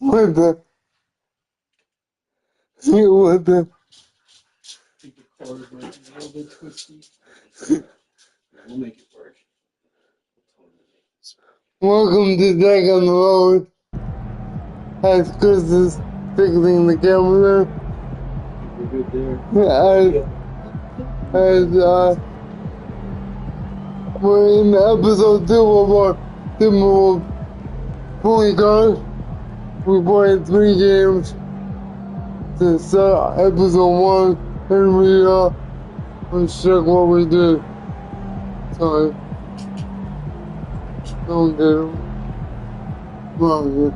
What the? What the? I think the cord might be a little bit twisty. We'll make it work. Welcome to Jack on the Road. As Chris is fixing the camera. We're good there. We're in episode 2 of our Timberwolves fully card. We played 3 games to start episode 1, and let's check what we did. Sorry. Don't get it wrong here.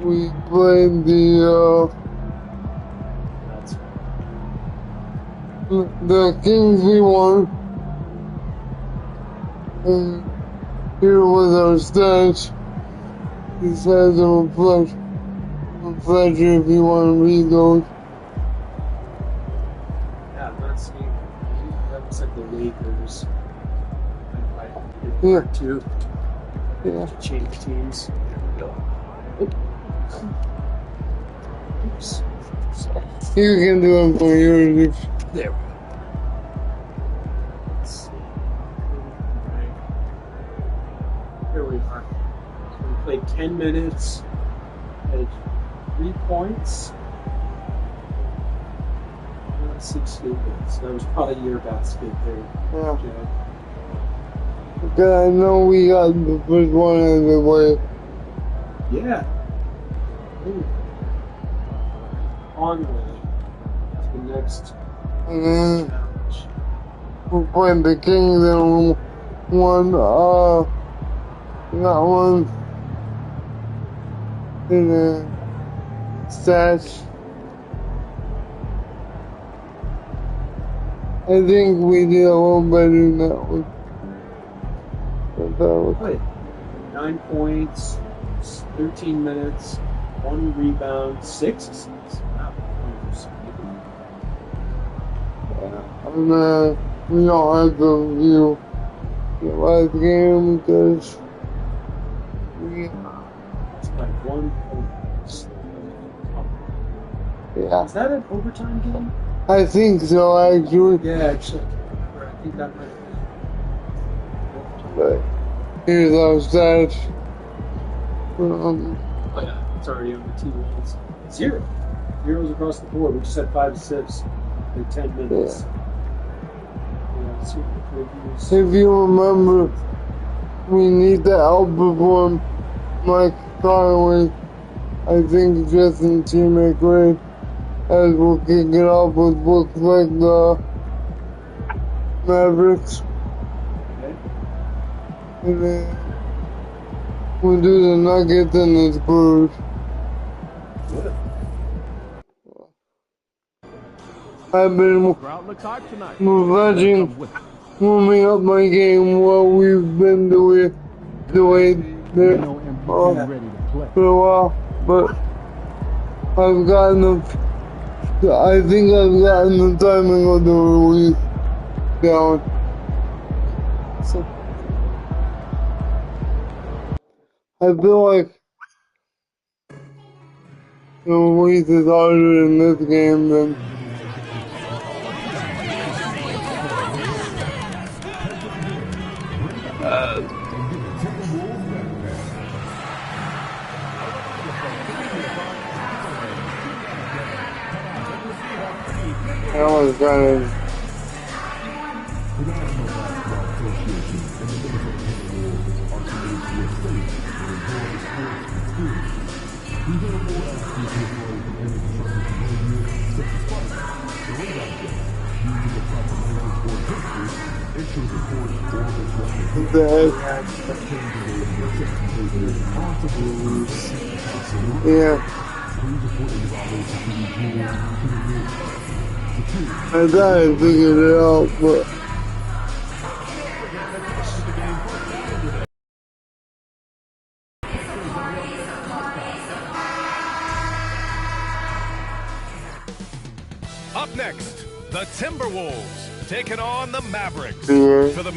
We played the Kings we won, and here was our stats. This has a refresher if you want to read those. Yeah, I'm not seeing. That looks like the Lakers. Yeah. Two. Yeah. To change teams. There we go. Oops. You can do it for yours. There we go. Let's see. Right. Here we are. So we played 10 minutes. Had 3 points. 16 minutes. That was probably your basket there. Yeah. Jack. Because I know we got the first one out of the way. Yeah. Ooh. On to the next And then challenge. we played the Kings and won, got one in the stats. I think we did a little better than that one. But that was, Wait. 9 points, 13 minutes, 1 rebound, 6 assists. Wow. and we don't have to review the last game because we, It's by 1 point. yeah, Is that an overtime game? I think so actually. Yeah, actually. I think that might have been. But here's our stats. Oh yeah, it's already on the T1s. 0. Zeros across the board. We just had 5 assists in 10 minutes. Yeah, let's see what the previews. If you remember, we need to outperform Mike Conley. I think Justin teammate grade as we'll kick it off with looks like the Mavericks. Okay. And then we'll do the Nuggets and the Spurs. Good. I've been refreshing, warming up my game while we've been doing there for a while, but I've gotten I think I've gotten the timing of the release down. So I feel like the release is harder in this game than that was kind of. What the heck? Yeah. I thought I figured it out, but Up next, the Timberwolves taking on the Mavericks. Yeah. For the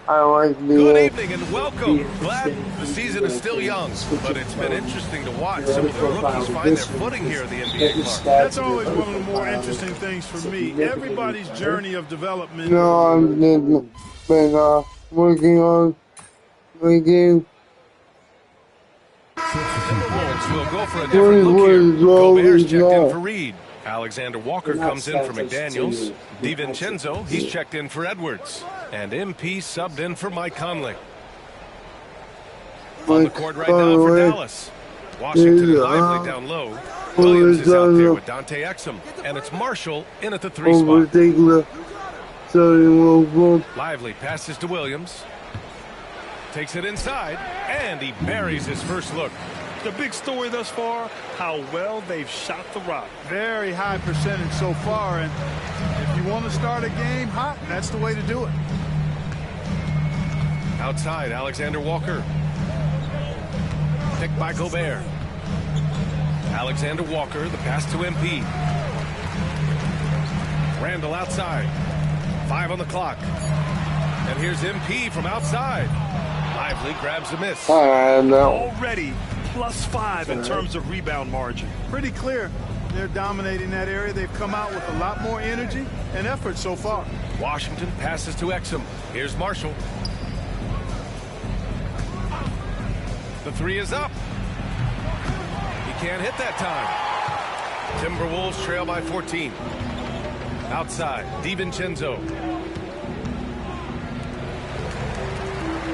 I like the Good evening and welcome. Glad the season is still young, but it's been interesting to watch some of the rookies find their footing here in the NBA. Clark. That's always one of the more interesting things for me. Everybody's journey of development. No, I'm been working on my game. Timberwolves will go for a different look here. Gobert's checked in for Reed. Alexander Walker comes in for McDaniels. DiVincenzo, he's checked in for Edwards. And MP subbed in for Mike Conley. On the court right now for Dallas. Washington and Lively down low. Williams is out there with Dante Exum. And it's Marshall in at the 3 spot. Lively passes to Williams. Takes it inside. And he buries his first look. The big story thus far, how well they've shot the rock. Very high percentage so far, and if you want to start a game hot, that's the way to do it. Outside, Alexander Walker. Picked by Gobert. Alexander Walker, the pass to MP. Randall outside. 5 on the clock. And here's MP from outside. Lively grabs a miss. Already +5 in terms of rebound margin. Pretty clear. They're dominating that area. They've come out with a lot more energy and effort so far. Washington passes to Exum. Here's Marshall. The 3 is up. He can't hit that time. Timberwolves trail by 14. Outside, DiVincenzo.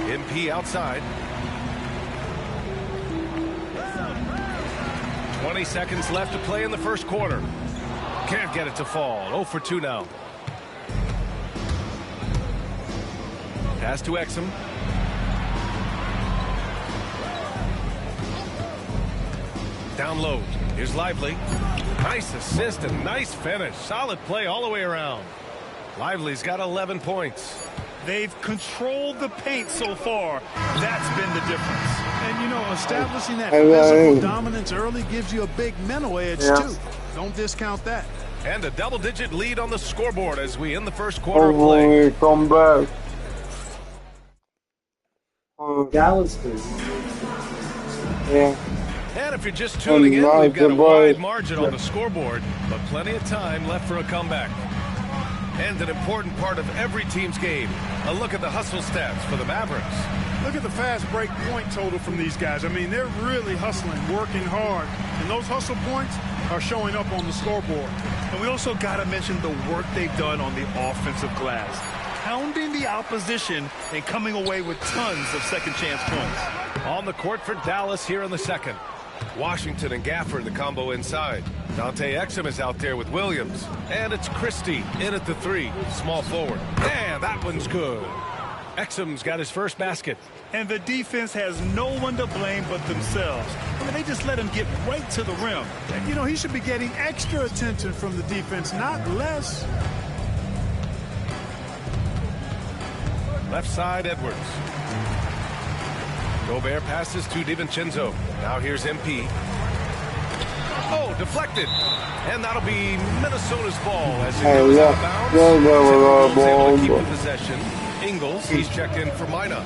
MP outside. 20 seconds left to play in the first quarter. Can't get it to fall. 0 for 2 now. Pass to Exum. Down low. Here's Lively. Nice assist and nice finish. Solid play all the way around. Lively's got 11 points. They've controlled the paint so far. That's been the difference. And, you know, establishing that physical dominance early gives you a big mental edge, too. Don't discount that. And a double-digit lead on the scoreboard as we end the first quarter of play. Come back. Dallas. Yeah. And if you're just tuning in, we've got a wide margin on the scoreboard, but plenty of time left for a comeback. And an important part of every team's game, a look at the hustle stats for the Mavericks. Look at the fast break point total from these guys. I mean, they're really hustling, working hard. And those hustle points are showing up on the scoreboard. And we also got to mention the work they've done on the offensive glass. Pounding the opposition and coming away with tons of second chance points. On the court for Dallas here in the second. Washington and Gafford, the combo inside. Dante Exum is out there with Williams. And it's Christie in at the 3, small forward. And that one's good. Exum's got his first basket. And the defense has no one to blame but themselves. I mean, they just let him get right to the rim. And, you know, he should be getting extra attention from the defense, not less. Left side, Edwards. Gobert passes to DiVincenzo. Now here's MP. Oh, deflected. And that'll be Minnesota's ball as it goes out of bounds. Timberwolves able to keep the possession. Ingles, he's checked in for Mina.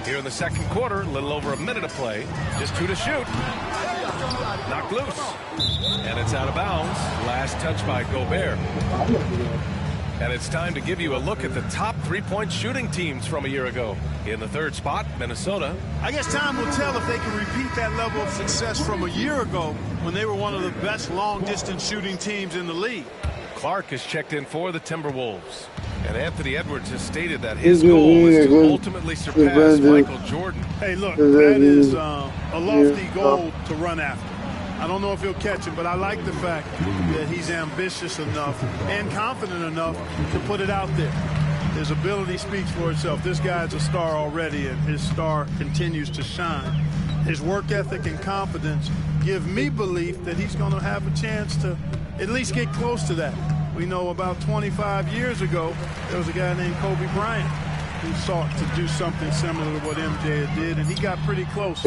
Here in the second quarter, a little over a minute to play. Just 2 to shoot. Knocked loose. And it's out of bounds. Last touch by Gobert. And it's time to give you a look at the top 3-point shooting teams from a year ago. In the 3rd spot, Minnesota. I guess time will tell if they can repeat that level of success from a year ago when they were one of the best long-distance shooting teams in the league. Clark is checked in for the Timberwolves. And Anthony Edwards has stated that his goal is to ultimately surpass Michael Jordan. Hey, look, that is a lofty goal to run after. I don't know if he'll catch it, but I like the fact that he's ambitious enough and confident enough to put it out there. His ability speaks for itself. This guy's a star already, and his star continues to shine. His work ethic and confidence give me belief that he's going to have a chance to at least get close to that. We know about 25 years ago, there was a guy named Kobe Bryant who sought to do something similar to what MJ did, and he got pretty close.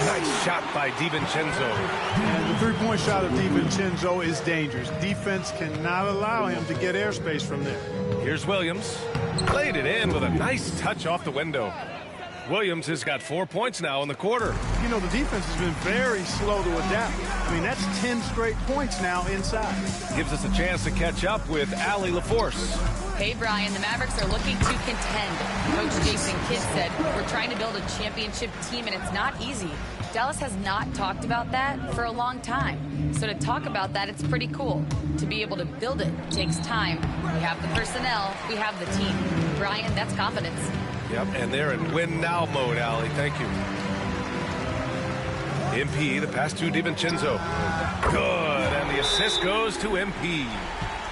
Nice shot by DiVincenzo. And the three-point shot of DiVincenzo is dangerous. Defense cannot allow him to get airspace from there. Here's Williams. Played it in with a nice touch off the window. Williams has got 4 points now in the quarter. You know, the defense has been very slow to adapt. I mean, that's 10 straight points now inside. Gives us a chance to catch up with Allie LaForce. Hey, Brian, the Mavericks are looking to contend. Coach Jason Kidd said, we're trying to build a championship team, and it's not easy. Dallas has not talked about that for a long time. So to talk about that, it's pretty cool. To be able to build it takes time. We have the personnel, we have the team. Brian, that's confidence. Yep, and they're in win-now mode, Allie. Thank you. MP, the pass to DiVincenzo. Good, and the assist goes to MP.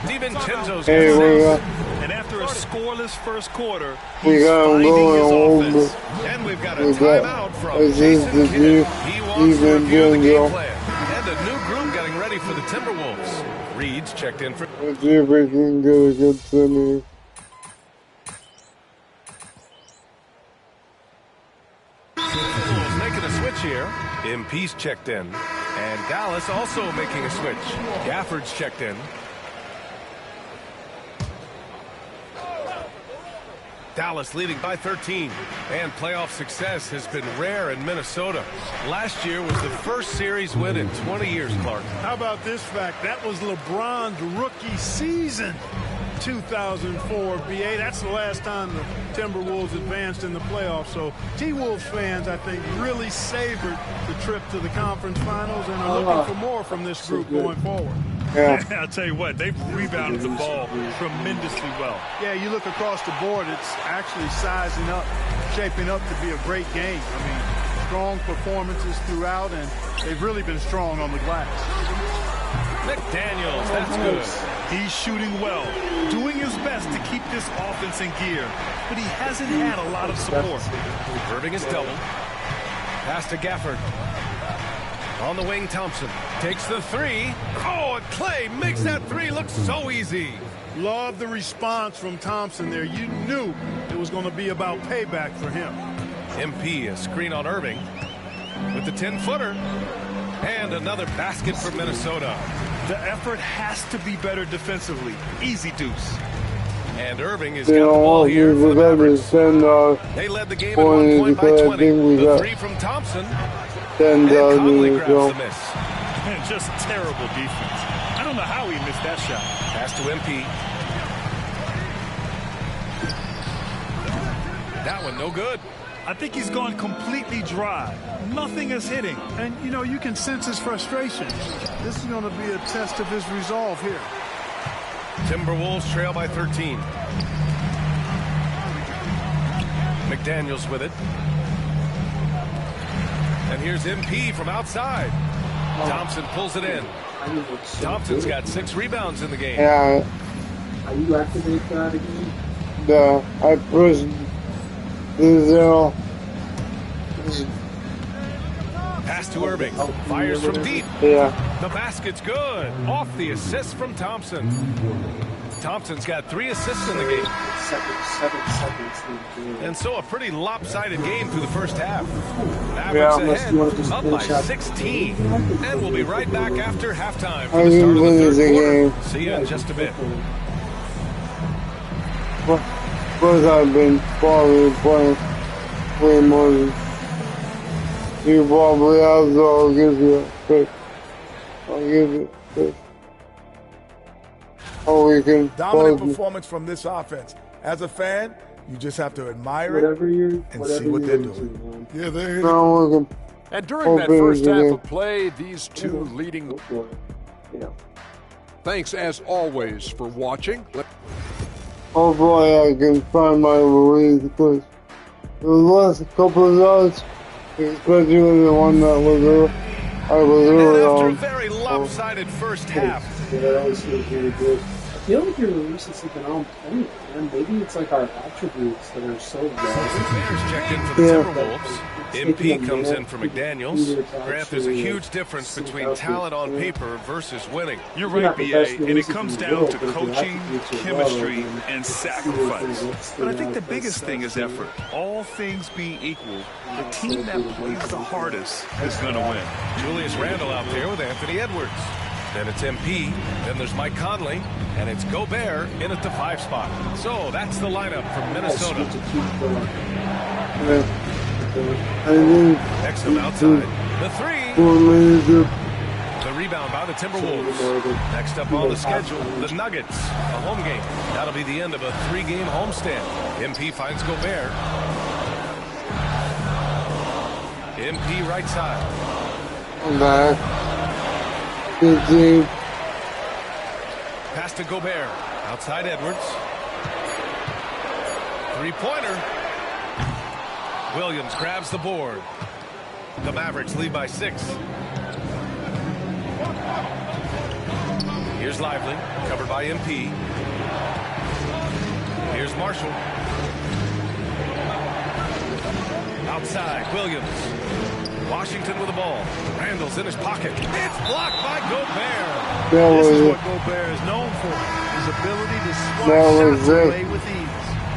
DiVincenzo's got six. And after a scoreless first quarter, We he's got him finding his going offense. And we've got a We got- timeout from this Jason is Kidd. He wants to review the game DiVincenzo. plan. And a new group getting ready for the Timberwolves. Reed's checked in for... Let's see if we can get a good semi. Timberwolves making a switch here. MP's checked in. And Dallas also making a switch. Gafford's checked in. Dallas leading by 13. And playoff success has been rare in Minnesota. Last year was the first series win in 20 years, Clark. How about this fact? That was LeBron's rookie season, 2004 BA. That's the last time the Timberwolves advanced in the playoffs. So T-Wolves fans, I think, really savored the trip to the conference finals and are looking for more from this group going forward. Yeah. I'll tell you what, they've rebounded the ball tremendously well. Yeah, you look across the board, it's actually sizing up, shaping up to be a great game. I mean, strong performances throughout, and they've really been strong on the glass. McDaniels, that's good. He's shooting well, doing his best to keep this offense in gear, but he hasn't had a lot of support. Irving is doubled. Pass to Gafford. On the wing, Thompson takes the three. Oh, and Clay makes that three look so easy. Love the response from Thompson there. You knew it was going to be about payback for him. MP, a screen on Irving with the 10-footer. And another basket for Minnesota. The effort has to be better defensively. Easy deuce. And Irving has got the ball here for the Mavericks. They led the game at 1 point by 20. The three from Thompson. And Conley grabs the miss. Just terrible defense. I don't know how he missed that shot. Pass to MP. That one no good. I think he's gone completely dry. Nothing is hitting. And, you know, you can sense his frustration. This is going to be a test of his resolve here. Timberwolves trail by 13. McDaniels with it. And here's MP from outside. Thompson pulls it in. Thompson's got 6 rebounds in the game. Yeah. How you activate that again? I pushed the 0. Pass to Irving. Fires from deep. Yeah. The basket's good. Off the assist from Thompson. Thompson's got 3 assists in the game. 7 seconds. And so a pretty lopsided game through the first half. Mavericks ahead, up by 16. And we'll be right back after halftime for the start of the third quarter. See you in just a bit. Because I've been probably playing way more than you probably have, so I'll give you a pick. I'll give you a pick. Oh, we can dominant performance from this offense. As a fan, you just have to admire it and see what they're doing. Yeah, they're now we can and during that first half of play, these two leading. Thanks as always for watching. hopefully I can find my release because the last couple of yards, especially the one that was I was really and after a on. very lopsided first half. Yeah, that always feels really good. I feel like your release is like an on point, man. Maybe it's like our attributes that are so low. Bears checked in for the Timberwolves. MP comes in for McDaniels. Grant, there's a huge difference between talent on paper versus winning. You're right, BA, and it comes down to coaching, chemistry, and sacrifice. But I think the biggest thing is effort. All things being equal, the team that plays the hardest is going to win. Julius Randle out there with Anthony Edwards. Then it's MP, then there's Mike Conley, and it's Gobert in at the 5 spot. So that's the lineup from Minnesota. Exum outside. The 3. The rebound by the Timberwolves. Next up on the schedule, the Nuggets. A home game. That'll be the end of a 3-game homestand. MP finds Gobert. MP right side. Pass to Gobert. Outside Edwards. 3-pointer. Williams grabs the board. The Mavericks lead by 6. Here's Lively, covered by MP. Here's Marshall. Outside, Williams. Washington with the ball. Randall's in his pocket. It's blocked by Gobert. This is what Gobert is known for, his ability to swat shots away with ease.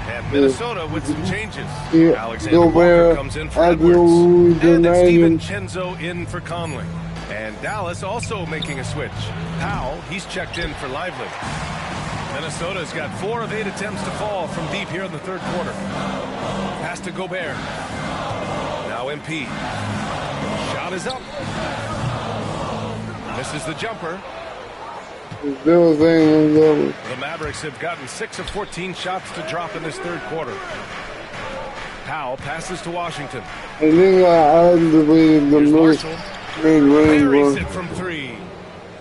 And Minnesota with some changes. Alexander Walker comes in for Edwards. And it's DiVincenzo in for Conley. And Dallas also making a switch. Powell, he's checked in for Lively. Minnesota's got 4 of 8 attempts to fall from deep here in the 3rd quarter. Pass to Gobert. Now MP. Shot is up. Misses the jumper. The Mavericks have gotten 6 of 14 shots to drop in this 3rd quarter. Powell passes to Washington. I think I underrated the most. Buries it from 3.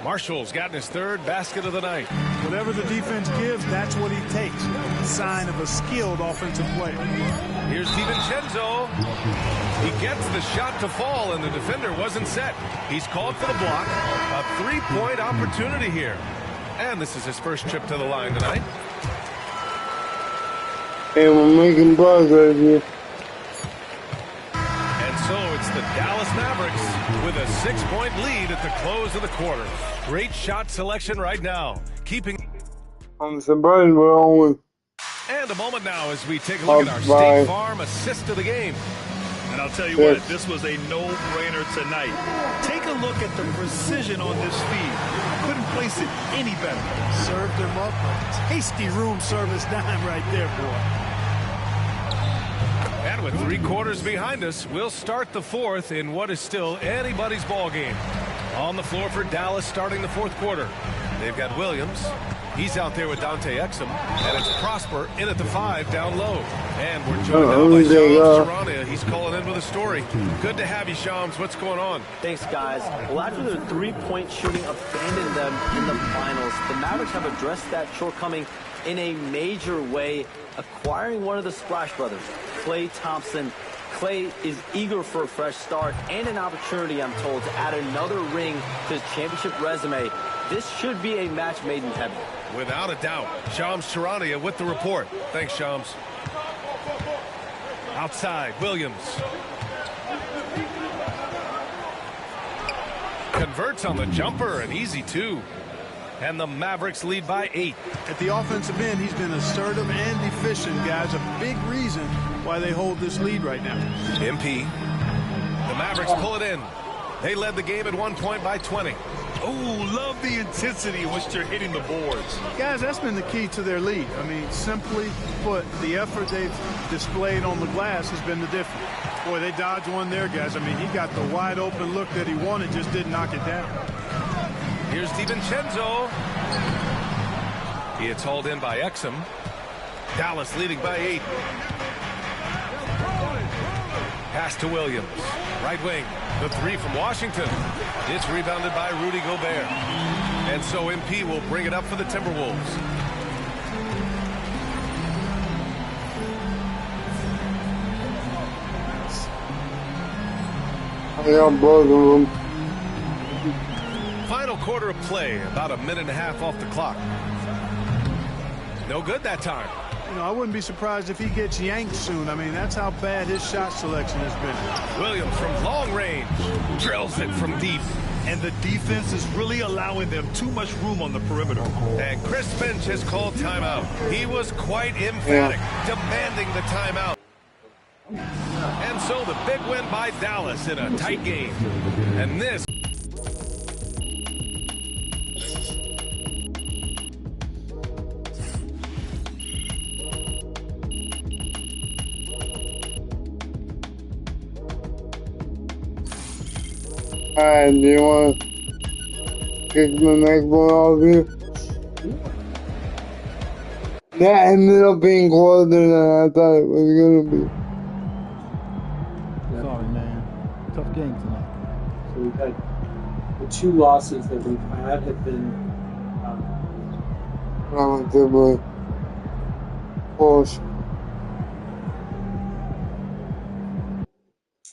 Marshall's gotten his 3rd basket of the night. Whatever the defense gives, that's what he takes. A sign of a skilled offensive player. Here's DiVincenzo. He gets the shot to fall, and the defender wasn't set. He's called for the block. A 3-point opportunity here. And this is his first trip to the line tonight. And we're making progress here. And so it's the Dallas Mavericks with a 6-point lead at the close of the quarter. Great shot selection right now. Keeping on somebody we're on. And a moment now as we take a look at our State Farm assist of the game. And I'll tell you what, this was a no-brainer tonight. Take a look at the precision on this feed. Couldn't place it any better. Served him up a tasty room service dime right there, boy. And with 3 quarters behind us, we'll start the 4th in what is still anybody's ball game. On the floor for Dallas starting the 4th quarter. They've got Williams. He's out there with Dante Exum. And it's Prosper in at the 5 down low. And we're joined now by Shams Charania. He's calling in with a story. Good to have you, Shams. What's going on? Thanks, guys. Well, after their 3-point shooting abandoned them in the finals, the Mavericks have addressed that shortcoming in a major way, acquiring one of the Splash Brothers, Klay Thompson. Klay is eager for a fresh start and an opportunity, I'm told, to add another ring to his championship resume. This should be a match made in heaven. Without a doubt. Shams Charania with the report. Thanks, Shams. Outside, Williams. Converts on the jumper, an easy 2. And the Mavericks lead by 8. At the offensive end, he's been assertive and efficient, guys. A big reason why they hold this lead right now. MP. The Mavericks pull it in. They led the game at 1 point by 20. Oh, love the intensity in which they're hitting the boards. Guys, that's been the key to their lead. I mean, simply put, the effort they've displayed on the glass has been the difference. Boy, they dodged one there, guys. I mean, he got the wide open look that he wanted, just didn't knock it down. Here's DiVincenzo. He is hauled in by Exum. Dallas leading by 8. Pass to Williams. Right wing. The 3 from Washington. It's rebounded by Rudy Gobert. And so MP will bring it up for the Timberwolves. I got both of them. Final quarter of play, about a minute and a half off the clock. No good that time. you know, I wouldn't be surprised if he gets yanked soon. I mean, that's how bad his shot selection has been. Williams from long range drills it from deep. And the defense is really allowing them too much room on the perimeter. And Chris Finch has called timeout. He was quite emphatic, demanding the timeout. And so the big win by Dallas in a tight game. And this... Alright, do you want to kick the next one off here? That ended up being closer than I thought it was going to be. Sorry, man. Tough game tonight. So we've had the 2 losses that we've had have been relatively close.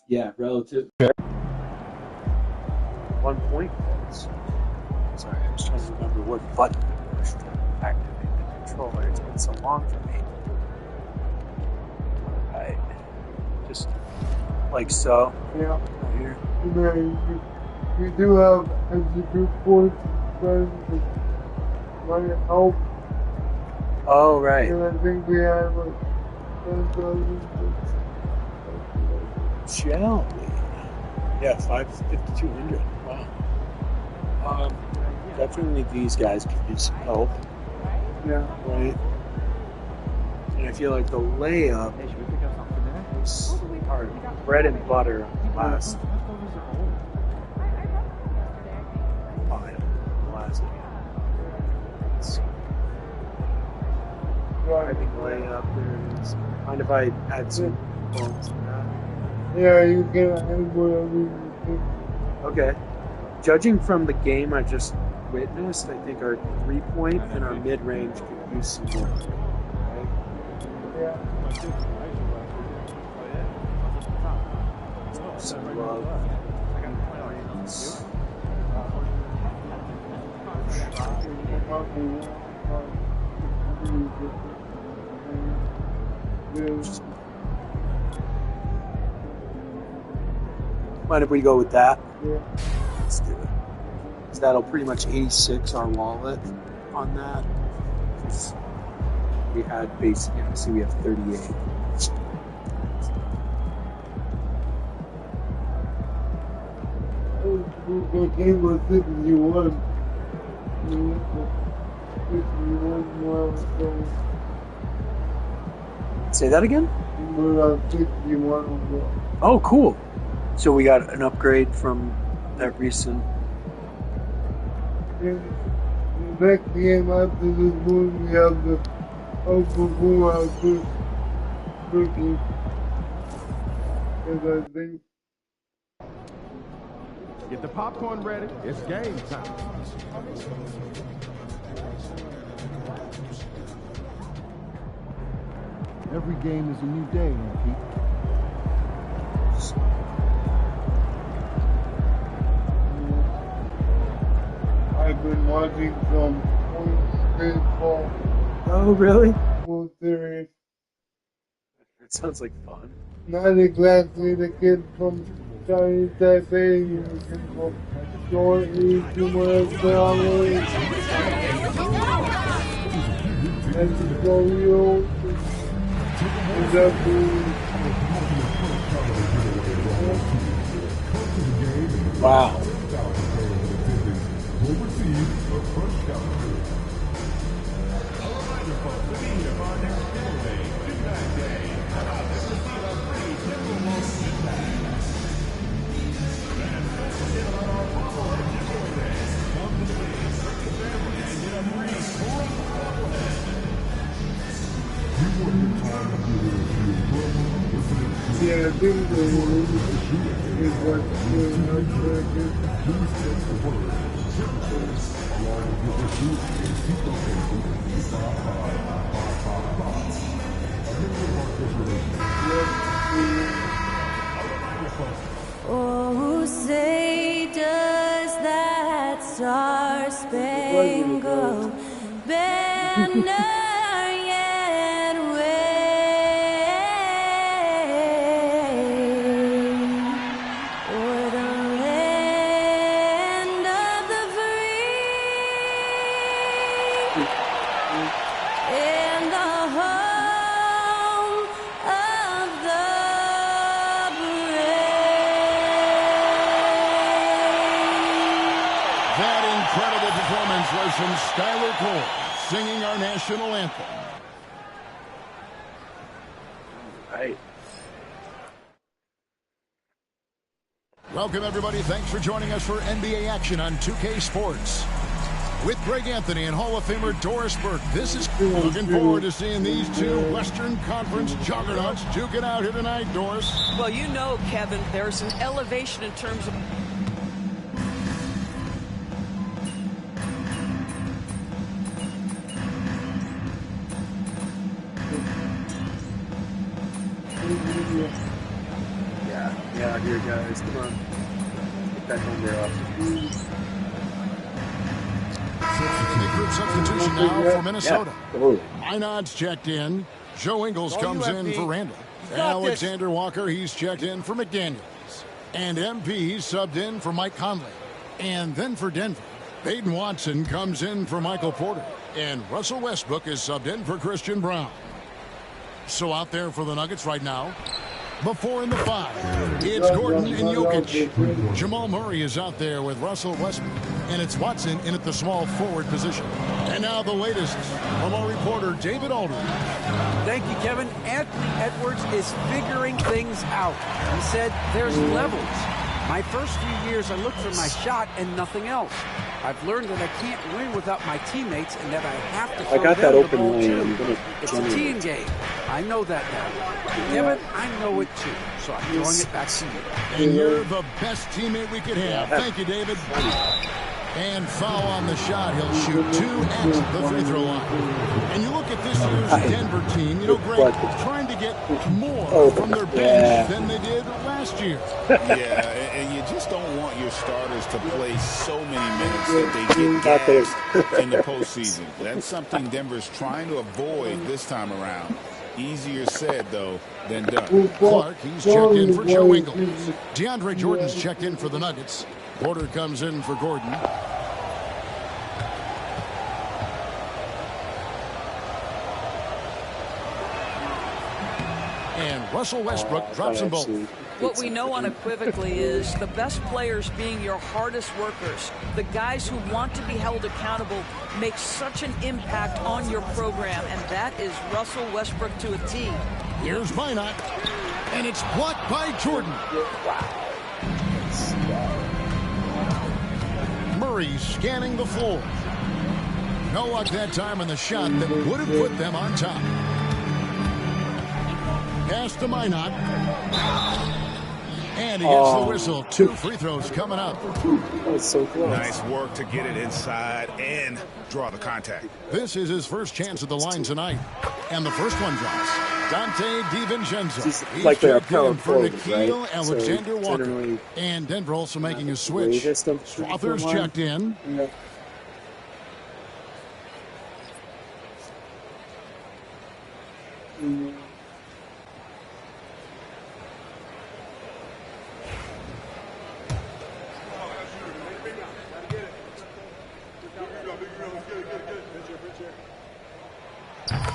Yeah, relative. 1 point goals. Sorry, I was trying to remember what button I pushed to activate the controller. It's been so long for me. Alright. Just like so. Yeah. Right here. We do have extra 2 points, but might help. Oh, right. And I think we have like 10,000. Shall we? Yeah, 5,200. Wow. Definitely these guys could use some help. Yeah. Right. And I feel like the layup is our bread and butter last driving layup. There it is. Mind if I add some points to that? Yeah, you can add whatever you think. Okay. Judging from the game I just witnessed, I think our 3-point and our mid-range could use some more. Right? Yeah. Some love. Mind if we go with that? Yeah. Let's do it. So that'll pretty much 86 our wallet on that. We had basic, see we have 38. The game was 61. 61 more. Say that again? We're 61. Oh, cool. So we got an upgrade from that recent. The next game after this one, we have the outperform our first rookie. Because I think. Get the popcorn ready. It's game time. Every game is a new day, Pete. I've been watching some points baseball. Oh, really? Full series. That sounds like fun. Not exactly the kid from Chinese Taipei, you know, kid from Short East, Valley. And the Floreo. Wow. Yeah, I think the is what Oh, say does that star-spangled banner yet Anderson, Skylar Cole singing our national anthem. Right. Welcome, everybody. Thanks for joining us for NBA action on 2K Sports. With Greg Anthony and Hall of Famer Doris Burke, this is looking forward to seeing these two Western Conference juggernauts duke it out here tonight, Doris. Well, you know, Kevin, there's an elevation in terms of... Yeah, here, guys. Come on. Get that home there off. Big group substitution now for Minnesota. Minot's checked in. Joe Ingles comes in for Randall. Alexander Walker, he's checked in for McDaniels. And MP subbed in for Mike Conley. And then for Denver, Peyton Watson comes in for Michael Porter. And Russell Westbrook is subbed in for Christian Brown. So out there for the Nuggets right now, before in the 5, it's Gordon and Jokic. Jamal Murray is out there with Russell Westbrook. And it's Watson in at the small forward position. And now the latest from our reporter, David Aldridge. Thank you, Kevin. Anthony Edwards is figuring things out. He said there's levels. My first few years, I looked for my shot and nothing else. I've learned that I can't win without my teammates and that I have to throw them the ball too. It's a team game. I know that now. Kevin, I know it too. So I'm throwing it back to you. And you're the best teammate we could have. Thank you, David. And foul on the shot. He'll shoot 2 at the free throw line. And you look at this year's Denver team, you know, Greg, trying to get more from their bench than they did last year. Yeah, and you just don't want your starters to play so many minutes that they get gassed in the postseason. That's something Denver's trying to avoid this time around. Easier said, though, than done. Clark, he's checked in for Joe Ingles. DeAndre Jordan's checked in for the Nuggets. Porter comes in for Gordon. And Russell Westbrook drops them both. What we know unequivocally is the best players being your hardest workers. The guys who want to be held accountable make such an impact on your program, and that is Russell Westbrook to a T. Here's Minot, and it's blocked by Jordan. Murray scanning the floor. No luck that time on the shot that would have put them on top. Pass to Minot. And he gets the whistle. 2 free throws coming up. That's so close. Nice work to get it inside and draw the contact. This is his first chance at the line tonight. And the first one drops. Dante DiVincenzo. He's like they're in for forward, Nikhil right? Alexander So Walker. And Denver also making a switch. Strother's checked in. Yeah.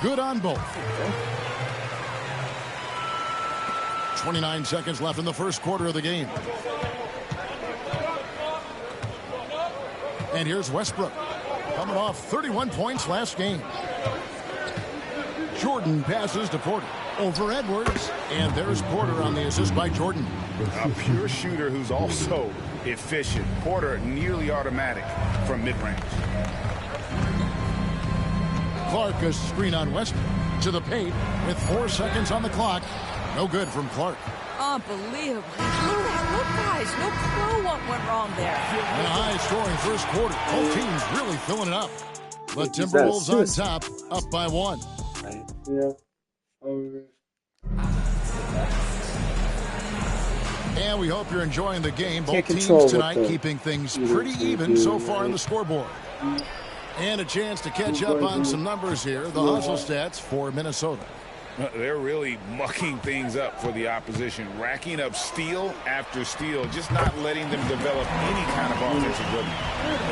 Good on both. 29 seconds left in the first quarter of the game. And here's Westbrook, coming off 31 points last game. Jordan passes to Porter. Over Edwards. And there's Porter on the assist by Jordan. A pure shooter who's also efficient. Porter nearly automatic from mid-range. Clark, a screen on Westbrook to the paint with 4 seconds on the clock. No good from Clark. Unbelievable. Look, guys, no clue what went wrong there. And a high-scoring first quarter. Both teams really filling it up. But Timberwolves on top, up by 1. Yeah. And we hope you're enjoying the game. Both teams tonight keeping things pretty even so far in the scoreboard. And a chance to catch up on some numbers here. The hustle stats for Minnesota. They're really mucking things up for the opposition, racking up steal after steal, just not letting them develop any kind of offensive rhythm.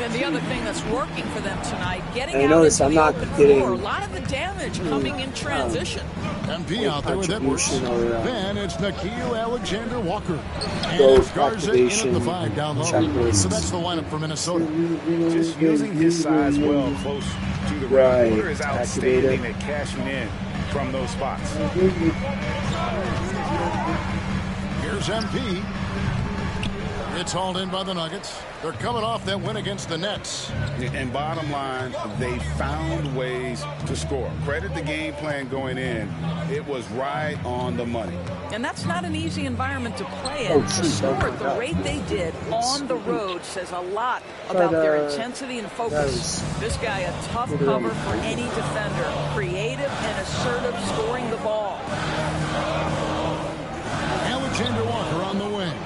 And the other thing that's working for them tonight, getting out into the open floor. A lot of the damage coming in transition. MP out there with Edwards. Then it's Nickeil Alexander-Walker. And Goal it's Garza in at the activation 5 down low. checklist. So that's the lineup for Minnesota. Just using his size well close to the rim. Porter is outstanding at cashing in from those spots. Here's MP. It's hauled in by the Nuggets. They're coming off that win against the Nets. And bottom line, they found ways to score. Credit the game plan going in. It was right on the money. And that's not an easy environment to play in. To score at the rate they did on the road says a lot about their intensity and focus. This guy, a tough cover for any defender. Creative and assertive scoring the ball. Alexander Walker on the wing.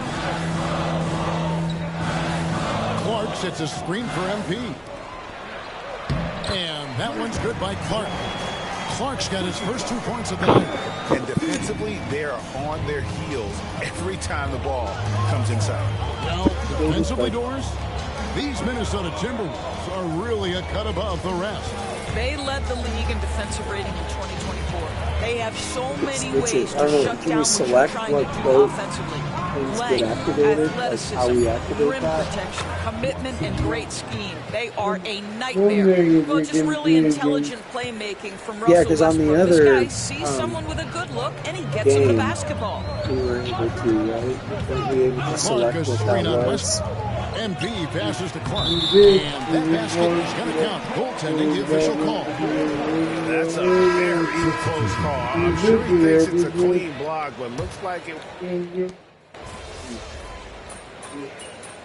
Clark sets a screen for MP. And that one's good by Clark. Clark's got his first 2 points of the night. And defensively, they are on their heels every time the ball comes inside. Now, defensively, Doors, these Minnesota Timberwolves are really a cut above the rest. They led the league in defensive rating in 2024. They have so many ways to shut down what you're trying to do offensively. Length, athleticism, rim protection, commitment, and great scheme. They are a nightmare. Well, just really intelligent playmaking from Russell Westbrook. This guy sees someone with a good look, and he gets him the basketball. We were able to, right? We were able to select what that was. MP passes to Clark. And that basket is going to count. Goaltending, the official call. That's a very close call. I'm sure he thinks it's a clean block, but looks like it.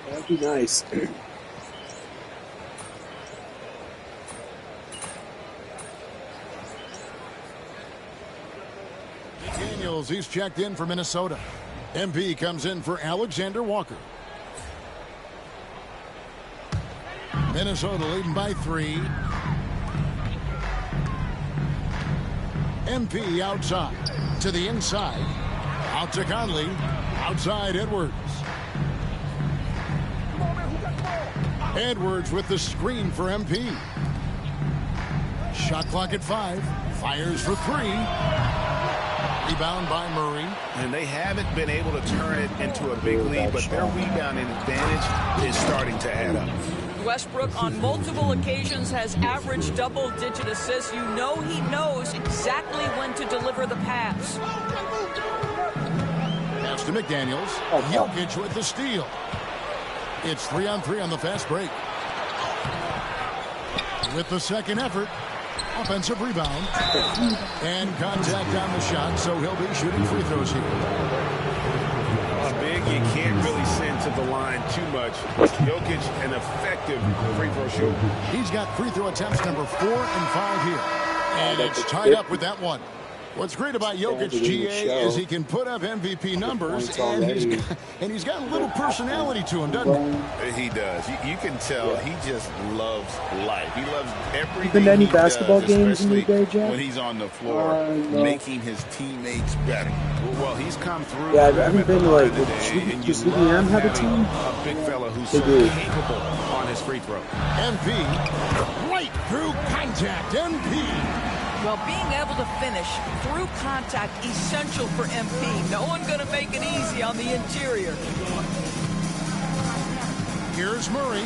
That'd be nice. Daniels, he's checked in for Minnesota. MP comes in for Alexander Walker. Minnesota leading by 3. MP outside to the inside. Out to Conley. Outside Edwards. Edwards with the screen for MP. Shot clock at 5. Fires for 3. Rebound by Murray. And they haven't been able to turn it into a big lead, but their rebounding advantage is starting to add up. Westbrook on multiple occasions has averaged double-digit assists. You know he knows exactly when to deliver the pass. Pass to McDaniels. Jokic with the steal. It's 3-on-3 on the fast break. With the second effort, offensive rebound. And contact on the shot, so he'll be shooting free throws here. Big, you can't really send to the line too much. Jokic, an effective free throw shooter. He's got free throw attempts number 4 and 5 here. And it's tied up with that one. What's great about Jokic, GA, is he can put up MVP numbers, and he's got a little personality to him, doesn't he? He does. You can tell he just loves life. He loves everything. Been to any basketball games in the day, Jack? When he's on the floor, making his teammates better. Well, he's come through. Yeah, I haven't been to, like, does UVM have a team? A big fella who's so capable on his free throw. MP, right through contact, MP. Well, being able to finish through contact, essential for MP. No one going to make it easy on the interior. Here's Murray.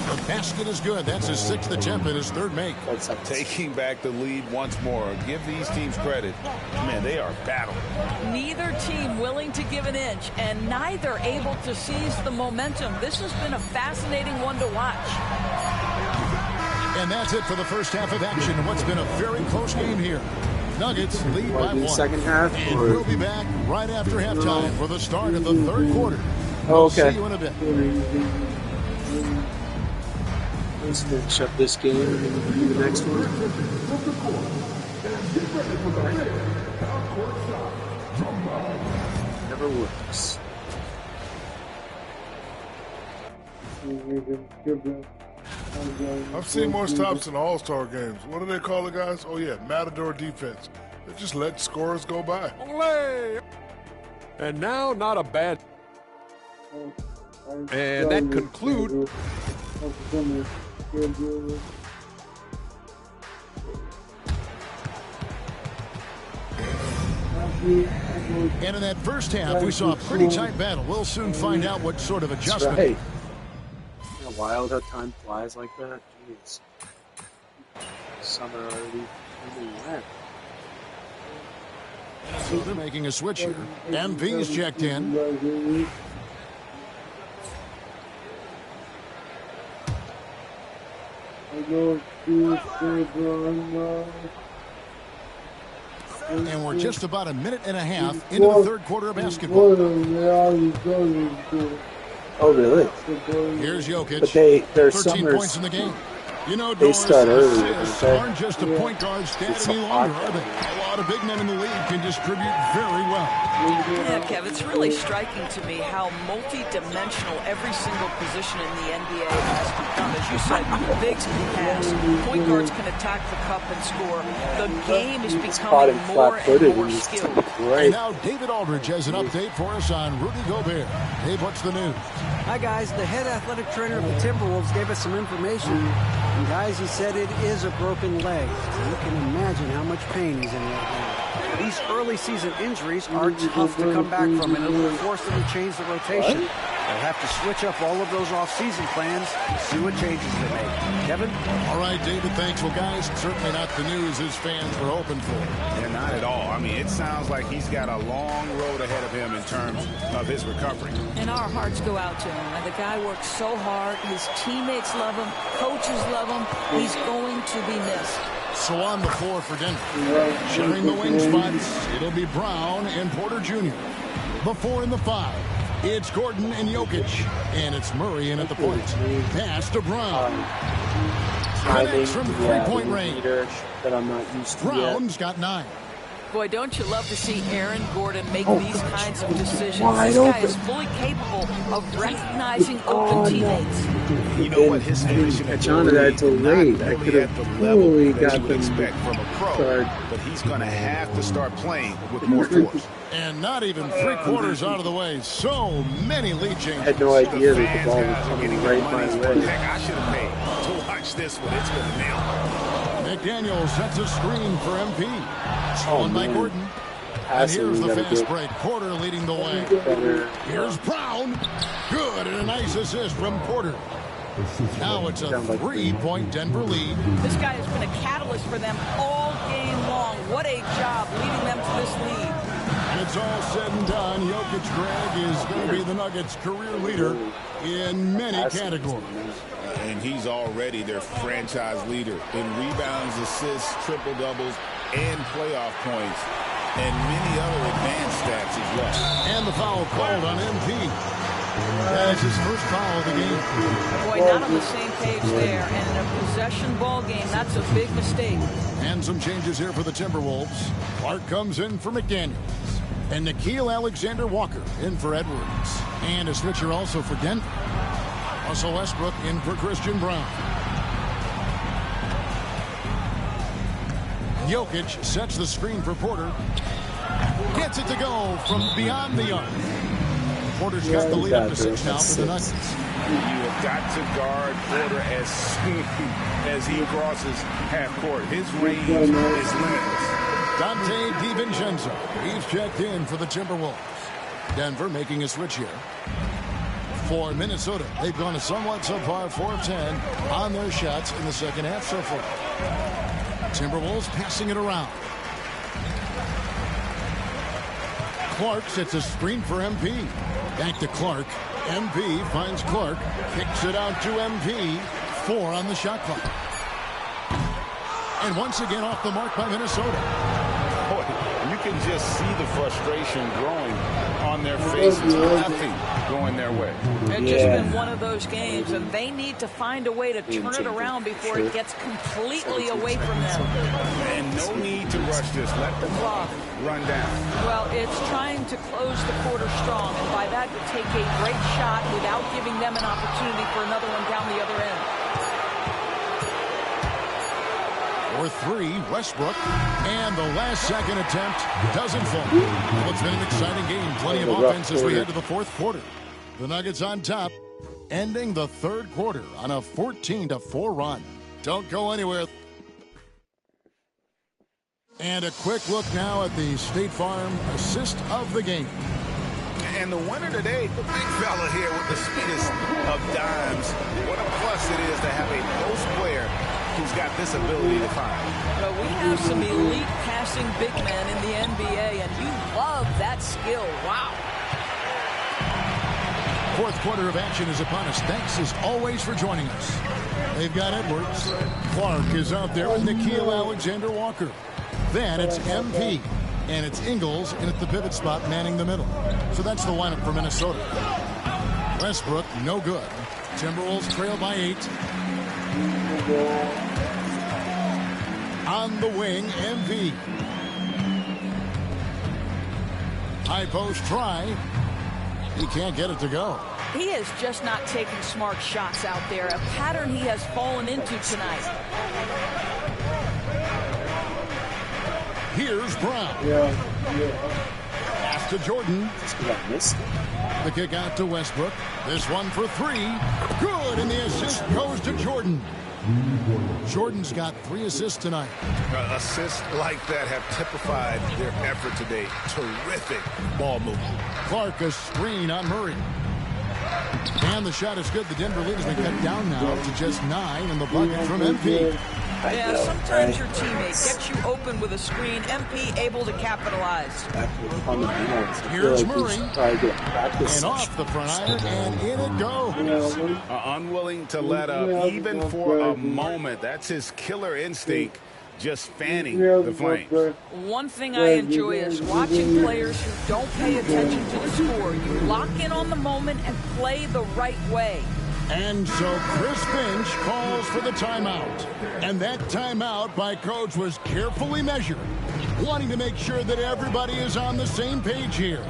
The basket is good. That's his 6th attempt and his 3rd make. Taking back the lead once more. Give these teams credit. Man, they are battling. Neither team willing to give an inch, and neither able to seize the momentum. This has been a fascinating one to watch. And that's it for the first half of action in what's been a very close game here. Nuggets lead by 1. Second half? And we'll be back right after halftime for the start of the 3rd quarter. Okay. See you in a bit. Let's finish up this game and then we'll do the next one. Never works. I've seen more stops in All-Star games. What do they call it, guys? Oh, yeah, Matador defense. They just let scores go by. Olé! And now, not a bad... And that concludes... And in that first half, we saw a pretty tight battle. We'll soon find out what sort of adjustment. That's right. Isn't it wild how time flies like that? Jeez. Summer already went. So they're making a switch here. MV's checked in. And we're just about a minute and a half into the third quarter of basketball. Oh, really? Here's Jokic. But their 13 points in the game. You know, they start early. Assists aren't just a point guard stat any longer, are they? A lot of big men in the league can distribute very well. Yeah, Kev, it's really striking to me how multi-dimensional every single position in the NBA has become. As you said, bigs can pass, point guards can attack the cup and score. The game is becoming more and more skilled. And now David Aldridge has an update for us on Rudy Gobert. Dave, what's the news? Hi, guys. The head athletic trainer of the Timberwolves gave us some information. And, guys, he said it is a broken leg. You can imagine how much pain he's in right now. These early season injuries are tough to come back from, and it'll force them to change the rotation. They'll have to switch up all of those off-season plans and see what changes they make. Kevin? All right, David, thanks. Well, guys, certainly not the news his fans were hoping for. Yeah, not at all. I mean, it sounds like he's got a long road ahead of him in terms of his recovery. And our hearts go out to him. The guy works so hard. His teammates love him. Coaches love him. He's going to be missed. So on the floor for Denver. Sharing the wing spots, it'll be Brown and Porter Jr. The 4 and the 5. It's Gordon and Jokic. And it's Murray in at the point. Pass to Brown. Connects from three-point range. That I'm not used to Brown's got 9. Boy, don't you love to see Aaron Gordon make these kinds of decisions? This guy is fully capable of recognizing open teammates. You know what? His finishing ability is not really at the level that you would expect from a pro, but he's going to have to start playing with more force. And not even 3/4 out of the way. So many lead changes. I had no idea that the ball was coming right my way. Heck, I should have paid to watch this one. It's going to nail. McDaniel sets a screen for MP. Stolen by Gordon. And here's the fast break. Porter leading the way. Here's Brown. Good, and a nice assist from Porter. Now it's a 3-point Denver lead. This guy has been a catalyst for them all game long. What a job leading them to this lead. And it's all said and done. Jokic, Greg, is going to be the Nuggets' career leader in many categories. And he's already their franchise leader in rebounds, assists, triple-doubles, and playoff points, and many other advanced stats as well. And the foul called on MP. That's his first foul of the game. Boy, not on the same page there. And in a possession ball game, that's a big mistake. And some changes here for the Timberwolves. Clark comes in for McDaniels. And Nickeil Alexander-Walker in for Edwards. And a switcher also for Denver. Russell Westbrook in for Christian Brown. Jokic sets the screen for Porter. Gets it to go from beyond the arc. Porter's got the lead up to 6 now for the Nuggets. You have got to guard Porter as soon as he crosses half court. His range is limitless. Dante DiVincenzo. He's checked in for the Timberwolves. Denver making a switch here. For Minnesota, they've gone a somewhat subpar 4 of 10 on their shots in the second half so far. Timberwolves passing it around. Clark sets a screen for MP. Back to Clark. MP finds Clark. Kicks it out to MP. 4 on the shot clock. And once again off the mark by Minnesota. Boy, you can just see the frustration growing on their faces. Nothing going their way. It's just been one of those games, and they need to find a way to turn it around before it gets completely away from them. And no need to rush this. Let the clock run down. Well, it's trying to close the quarter strong, and by that, to take a great shot without giving them an opportunity for another one down the other end. For 3, Westbrook, and the last second attempt doesn't fall. Well, it's been an exciting game. Plenty of offense as we head to the 4th quarter. The Nuggets on top, ending the 3rd quarter on a 14-4 run. Don't go anywhere. And a quick look now at the State Farm assist of the game. And the winner today, the big fella here with the sweetest of dimes. What a plus it is to have a post player who's got this ability to find. Well, we have some elite passing big men in the NBA, and you love that skill. Wow. Fourth quarter of action is upon us. Thanks as always for joining us. They've got Edwards. Clark is out there with Nickeil Alexander-Walker. Then it's MP. And it's Ingles in at the pivot spot manning the middle. So that's the lineup for Minnesota. Westbrook, no good. Timberwolves trail by 8. On the wing, MP. High post try. He can't get it to go. He is just not taking smart shots out there, a pattern he has fallen into tonight. Here's Brown. Pass to Jordan. The kick out to Westbrook. This one for 3. Good, and the assist goes to Jordan. Jordan's got 3 assists tonight. Assists like that have typified their effort today. Terrific ball movement. Clark, a screen on Murray. And the shot is good. The Denver lead has been cut down now to just 9 in the bucket from MP. Yeah, sometimes your teammate gets you open with a screen. MP able to capitalize. Here's Murray. And off the front iron, and in it goes. Unwilling to let up, even for a moment. That's his killer instinct, just fanning the flames. One thing I enjoy is watching players who don't pay attention to the score. You lock in on the moment and play the right way. And so Chris Finch calls for the timeout. And that timeout by Coach was carefully measured, wanting to make sure that everybody is on the same page here.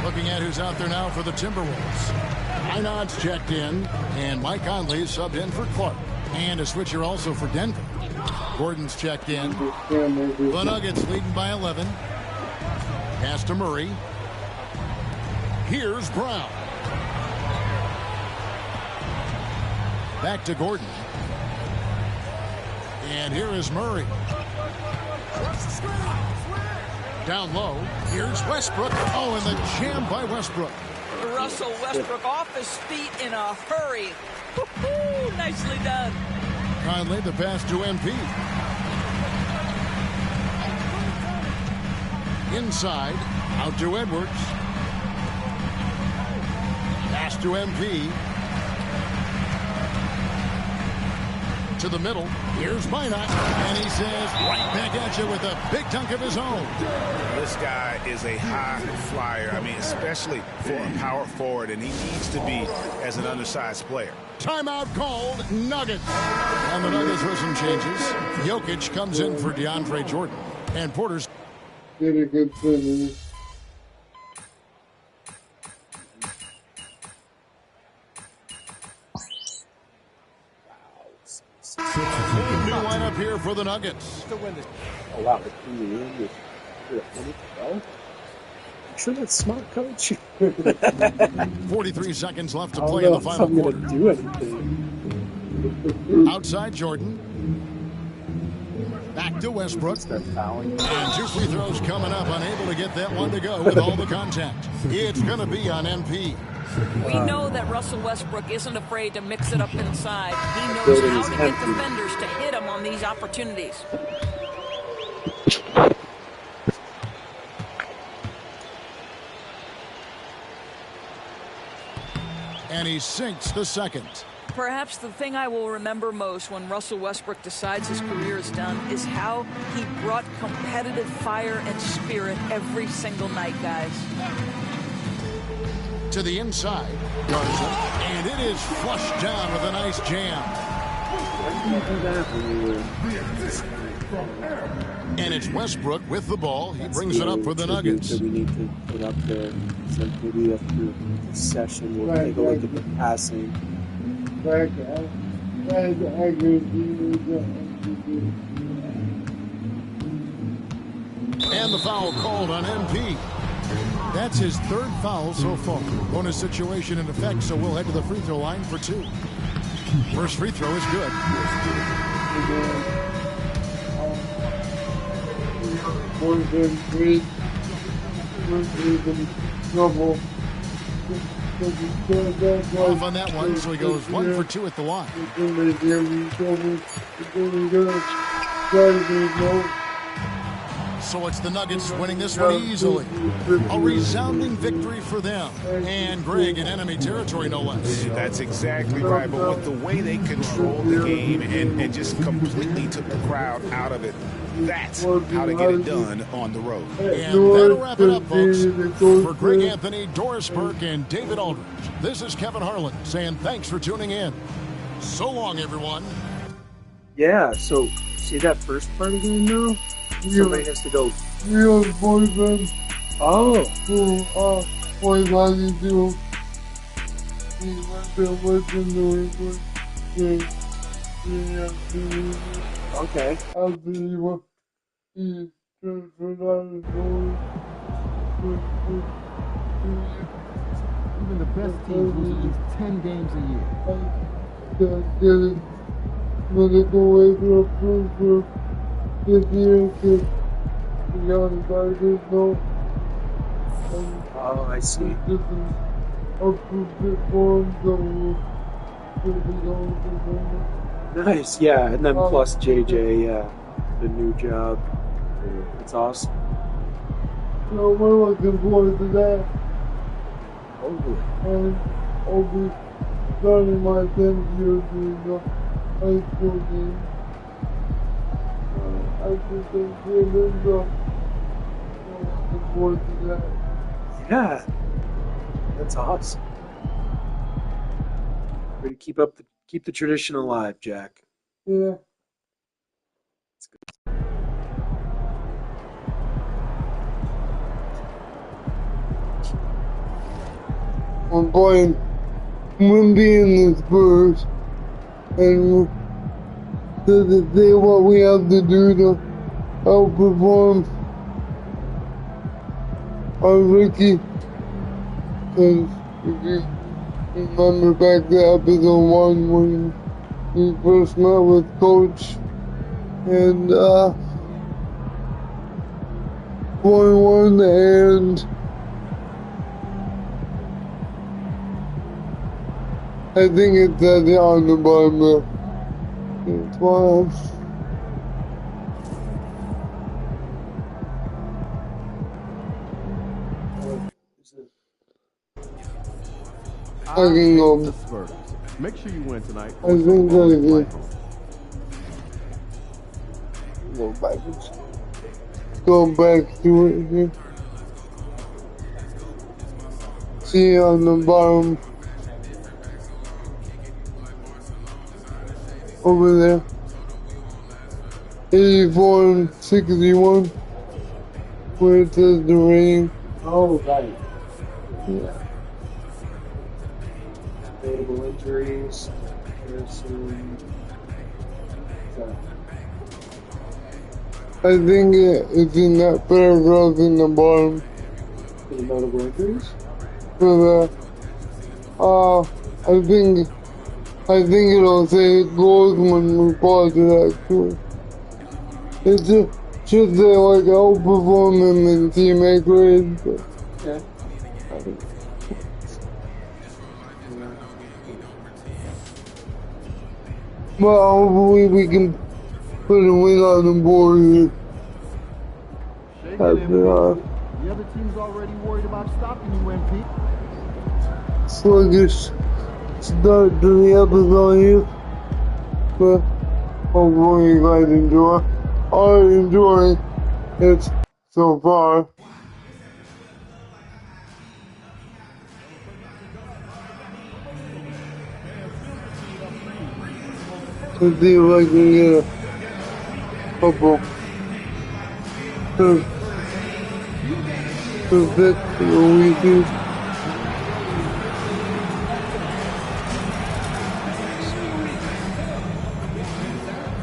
Looking at who's out there now for the Timberwolves. Einod's checked in, and Mike Conley subbed in for Clark. And a switcher also for Denver. Gordon's checked in. The Nuggets leading by 11. Pass to Murray. Here's Brown. Back to Gordon. And here is Murray. Down low. Here's Westbrook. Oh, and the jam by Westbrook. Russell Westbrook off his feet in a hurry. Woo-hoo, nicely done. Conley, the pass to MP. Inside. Out to Edwards. Pass to MP. To the middle. Here's Minot. And he says right back at you with a big dunk of his own. This guy is a high flyer. I mean, especially for a power forward, and he needs to be as an undersized player. Timeout called, Nuggets. And the Nuggets with some changes. Jokic comes in for DeAndre Jordan. And Porter's did a good finish. New lineup here for the Nuggets. Oh, wow. I'm sure that's smart, Coach. 43 seconds left to play in the final quarter. Do anything. Outside Jordan. Back to Westbrook. And 2 free throws coming up. Unable to get that one to go with all the contact. It's going to be on MP. We know that Russell Westbrook isn't afraid to mix it up inside. He knows how to get defenders to hit him on these opportunities. And he sinks the second. Perhaps the thing I will remember most when Russell Westbrook decides his career is done is how he brought competitive fire and spirit every single night, guys. To the inside, Garza, and it is flushed down with a nice jam. And it's Westbrook with the ball. He brings it up for the Nuggets. We need to put up there. So maybe after the session, we'll take a look at the passing. And the foul called on MP. That's his 3rd foul so far. Bonus situation in effect, so we'll head to the free throw line for 2. First free throw is good. boyfriend great. We're in trouble. Off on that one, so he goes 1 for 2 at the line. So it's the Nuggets winning this one easily. A resounding victory for them. And Greg in enemy territory, no less. That's exactly right. But with the way they controlled the game and just completely took the crowd out of it, that's how to get it done on the road. And that'll wrap it up, folks. For Greg Anthony, Doris Burke, and David Aldridge, this is Kevin Harlan saying thanks for tuning in. So long, everyone. Yeah, so see that first part again now? Somebody has to go. Real boyfriend. Oh. Who was having to. He went to listen to it. Okay. After he transferred out of school. Even the best teams lose at least 10 games a year. Getting medical away for this year because we got invited, no. Oh, I see. This is approved it for him, so we'll be going to Nice, yeah, and then plus JJ, yeah, the new job. That's awesome. So we're looking forward to that. Hopefully. And I'll be starting my 10th year doing the high school game. I think they're good, so I'm looking forward to that. Yeah, that's awesome. Way to keep the tradition alive, Jack. Yeah. I'm playing Wimby in the Spurs, and to say what we have to do to outperform our rookie. Because if you remember back to episode 1 when we first met with Coach, and 1-1 and I think it said it on the bottom there. It's 12. I can go. Make sure you win tonight. I think I can go backwards. Go back to it here. See on the bottom. Over there. 84 and 61. Where it says the rating. Oh, right. Yeah. Notable injuries. I think it's in that paragraph in the bottom. For the notable injuries? For the, I think it'll say it goes when we pause it actually. It should say like outperform him in teammate grade, but okay. Well, hopefully we can put a win on the board here. The other team's already worried about stopping you, MP. Sluggish start to the episode here, but hopefully you guys enjoy. I enjoy it so far. Let's see if I can get a couple perfect for the weekend.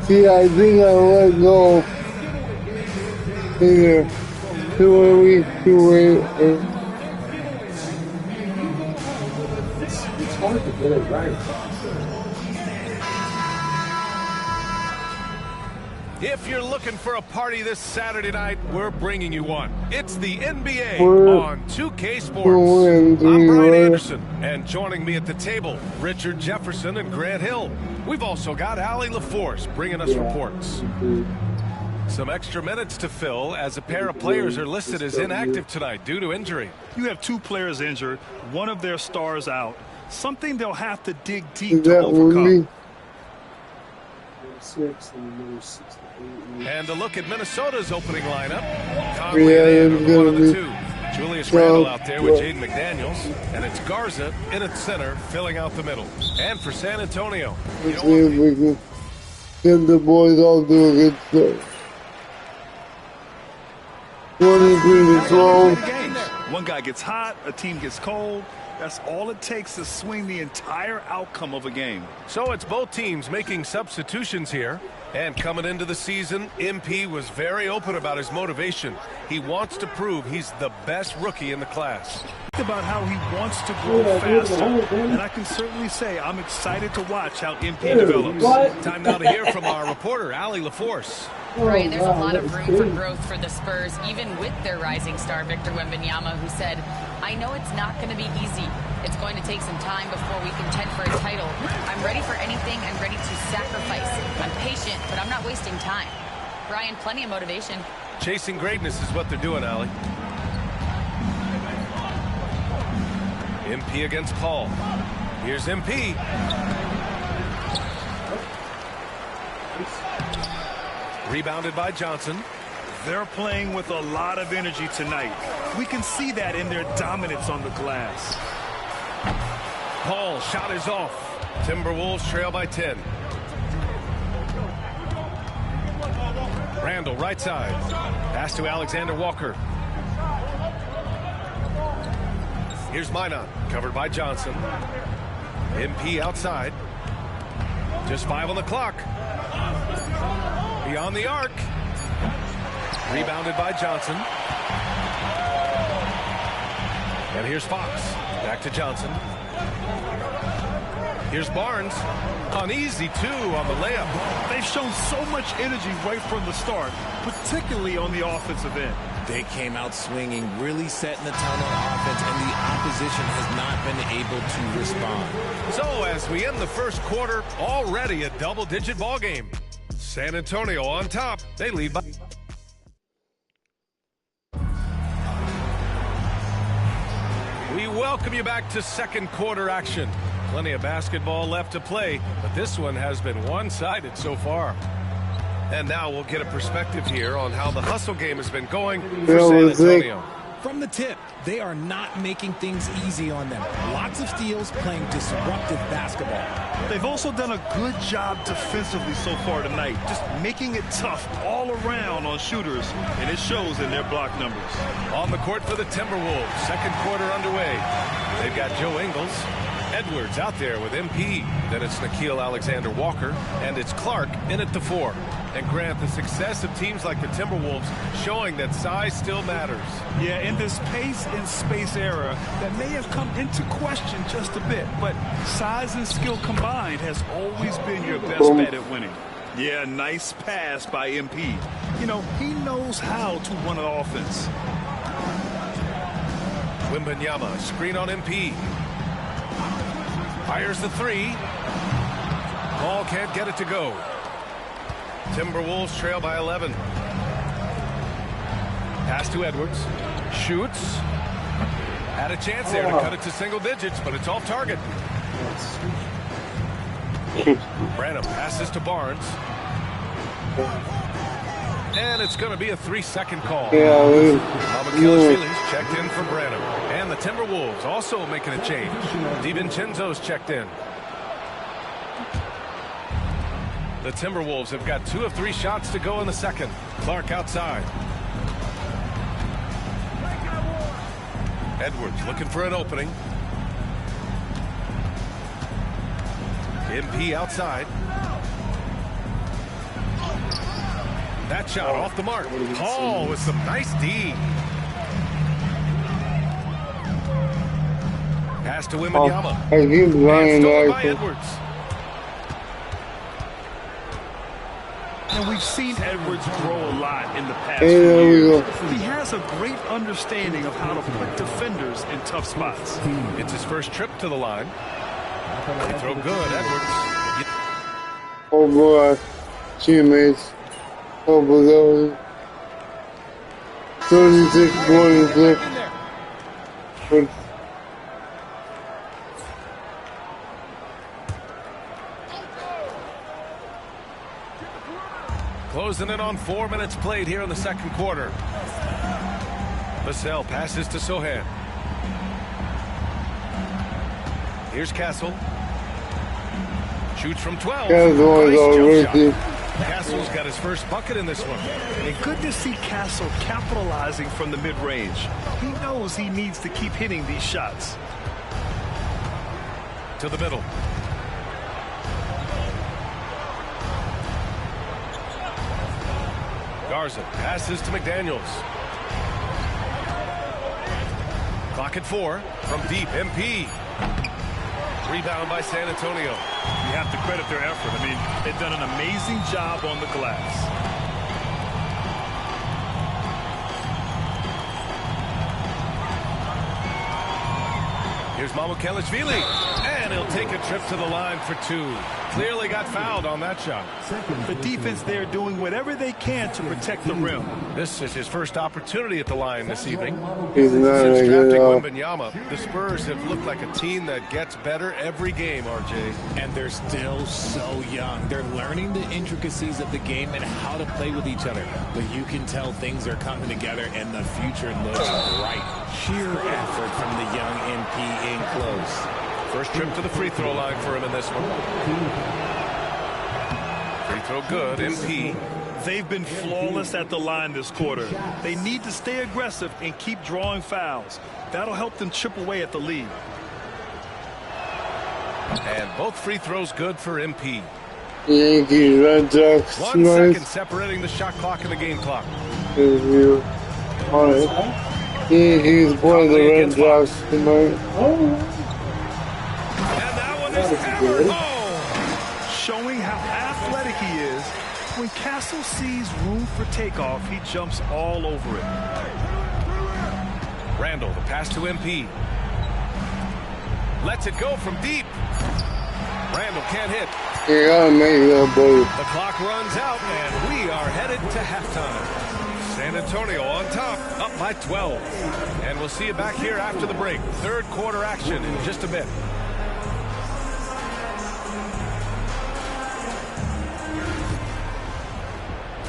See, I think I let go here. 2 weeks too late. It's hard to get it right. If you're looking for a party this Saturday night, we're bringing you one. It's the NBA on 2K Sports. I'm Brian Anderson, and joining me at the table, Richard Jefferson and Grant Hill. We've also got Allie LaForce bringing us reports. Some extra minutes to fill as a pair of players are listed as inactive tonight due to injury. You have two players injured, one of their stars out. Something they'll have to dig deep to overcome. And a look at Minnesota's opening lineup. Conley in one of the two. Julius Randle out there with Jaden McDaniels. And it's Garza in at center, filling out the middle. And for San Antonio. Let's see if we can get the boys all do a good stuff. 23-12. One guy gets hot, a team gets cold. That's all it takes to swing the entire outcome of a game. So it's both teams making substitutions here. And coming into the season, MP was very open about his motivation. He wants to prove he's the best rookie in the class. About how he wants to grow faster. And I can certainly say I'm excited to watch how MP develops. Time now to hear from our reporter, Allie LaForce. Brian, there's a lot of room for growth for the Spurs, even with their rising star, Victor Wembanyama, who said, I know it's not going to be easy. It's going to take some time before we contend for a title. I'm ready for anything. I'm ready to sacrifice. I'm patient, but I'm not wasting time. Brian, plenty of motivation. Chasing greatness is what they're doing, Allie. MP against Paul. Here's MP. Rebounded by Johnson. They're playing with a lot of energy tonight. We can see that in their dominance on the glass. Paul shot is off. Timberwolves trail by 10. Randle right side. Pass to Alexander Walker. Here's Minot, covered by Johnson. MP outside. Just 5 on the clock. Beyond the arc. Rebounded by Johnson. And here's Fox. Back to Johnson. Here's Barnes. Uneasy, too, on the layup. They've shown so much energy right from the start, particularly on the offensive end. They came out swinging, really setting the tone on offense, and the opposition has not been able to respond. So as we end the first quarter, already a double-digit ball game. San Antonio on top. They lead by... We welcome you back to second quarter action. Plenty of basketball left to play, but this one has been one-sided so far. And now we'll get a perspective here on how the hustle game has been going for San Antonio. From the tip, they are not making things easy on them. Lots of steals, playing disruptive basketball. They've also done a good job defensively so far tonight, just making it tough all around on shooters, and it shows in their block numbers. On the court for the Timberwolves, second quarter underway. They've got Joe Ingles. Edwards out there with MP. Then it's Nickeil Alexander-Walker, and it's Clark in at the 4. And Grant, the success of teams like the Timberwolves showing that size still matters. Yeah, in this pace and space era, that may have come into question just a bit, but size and skill combined has always been your best bet at winning. Yeah, nice pass by MP. You know, he knows how to run an offense. Wembanyama, screen on MP. Fires the 3. Ball can't get it to go. Timberwolves trail by 11. Pass to Edwards. Shoots. Had a chance there to cut it to single digits, but it's off target. Branham passes to Barnes. And it's going to be a 3-second call. Amakelis checked in for Branham. And the Timberwolves also making a change. DiVincenzo's checked in. The Timberwolves have got 2 of 3 shots to go in the second. Clark outside. Edwards looking for an opening. MP outside. That shot off the mark. Paul with some nice D. Pass to Wembanyama. And stolen by Edwards. And we've seen Edwards grow a lot in the past few years. He has a great understanding of how to put defenders in tough spots. It's his first trip to the line. They throw good, Edwards. Over our teammates. Over those. 36-26. Closing in on 4 minutes played here in the second quarter. Vassell passes to Sohan. Here's Castle. Shoots from 12. Castle's got his first bucket in this one. And good to see Castle capitalizing from the mid-range. He knows he needs to keep hitting these shots. To the middle. Garza passes to McDaniels. Clock at 4 from deep. MP. Rebound by San Antonio. You have to credit their effort. I mean, they've done an amazing job on the glass. Here's Mamukelashvili. And he'll take a trip to the line for 2. Clearly got fouled on that shot. The defense there doing whatever they can to protect the rim. This is his first opportunity at the line this evening. He's not Since a drafting good Wembanyama, the Spurs have looked like a team that gets better every game, RJ. And they're still so young. They're learning the intricacies of the game and how to play with each other. But you can tell things are coming together and the future looks bright. Sheer effort from the young MP in close. First trip to the free throw line for him in this one. Free throw good, MP. They've been flawless at the line this quarter. They need to stay aggressive and keep drawing fouls. That'll help them chip away at the lead. And both free throws good for MP. Yankees, Red Sox. 1 second separating the shot clock and the game clock. Yankees play the Red Sox tonight. Showing how athletic he is. When Castle sees room for takeoff, he jumps all over it. Randall, the pass to MP. Lets it go from deep. Randall can't hit. You gotta make that, buddy. The clock runs out, and we are headed to halftime. San Antonio on top, up by 12. And we'll see you back here after the break. Third quarter action in just a bit.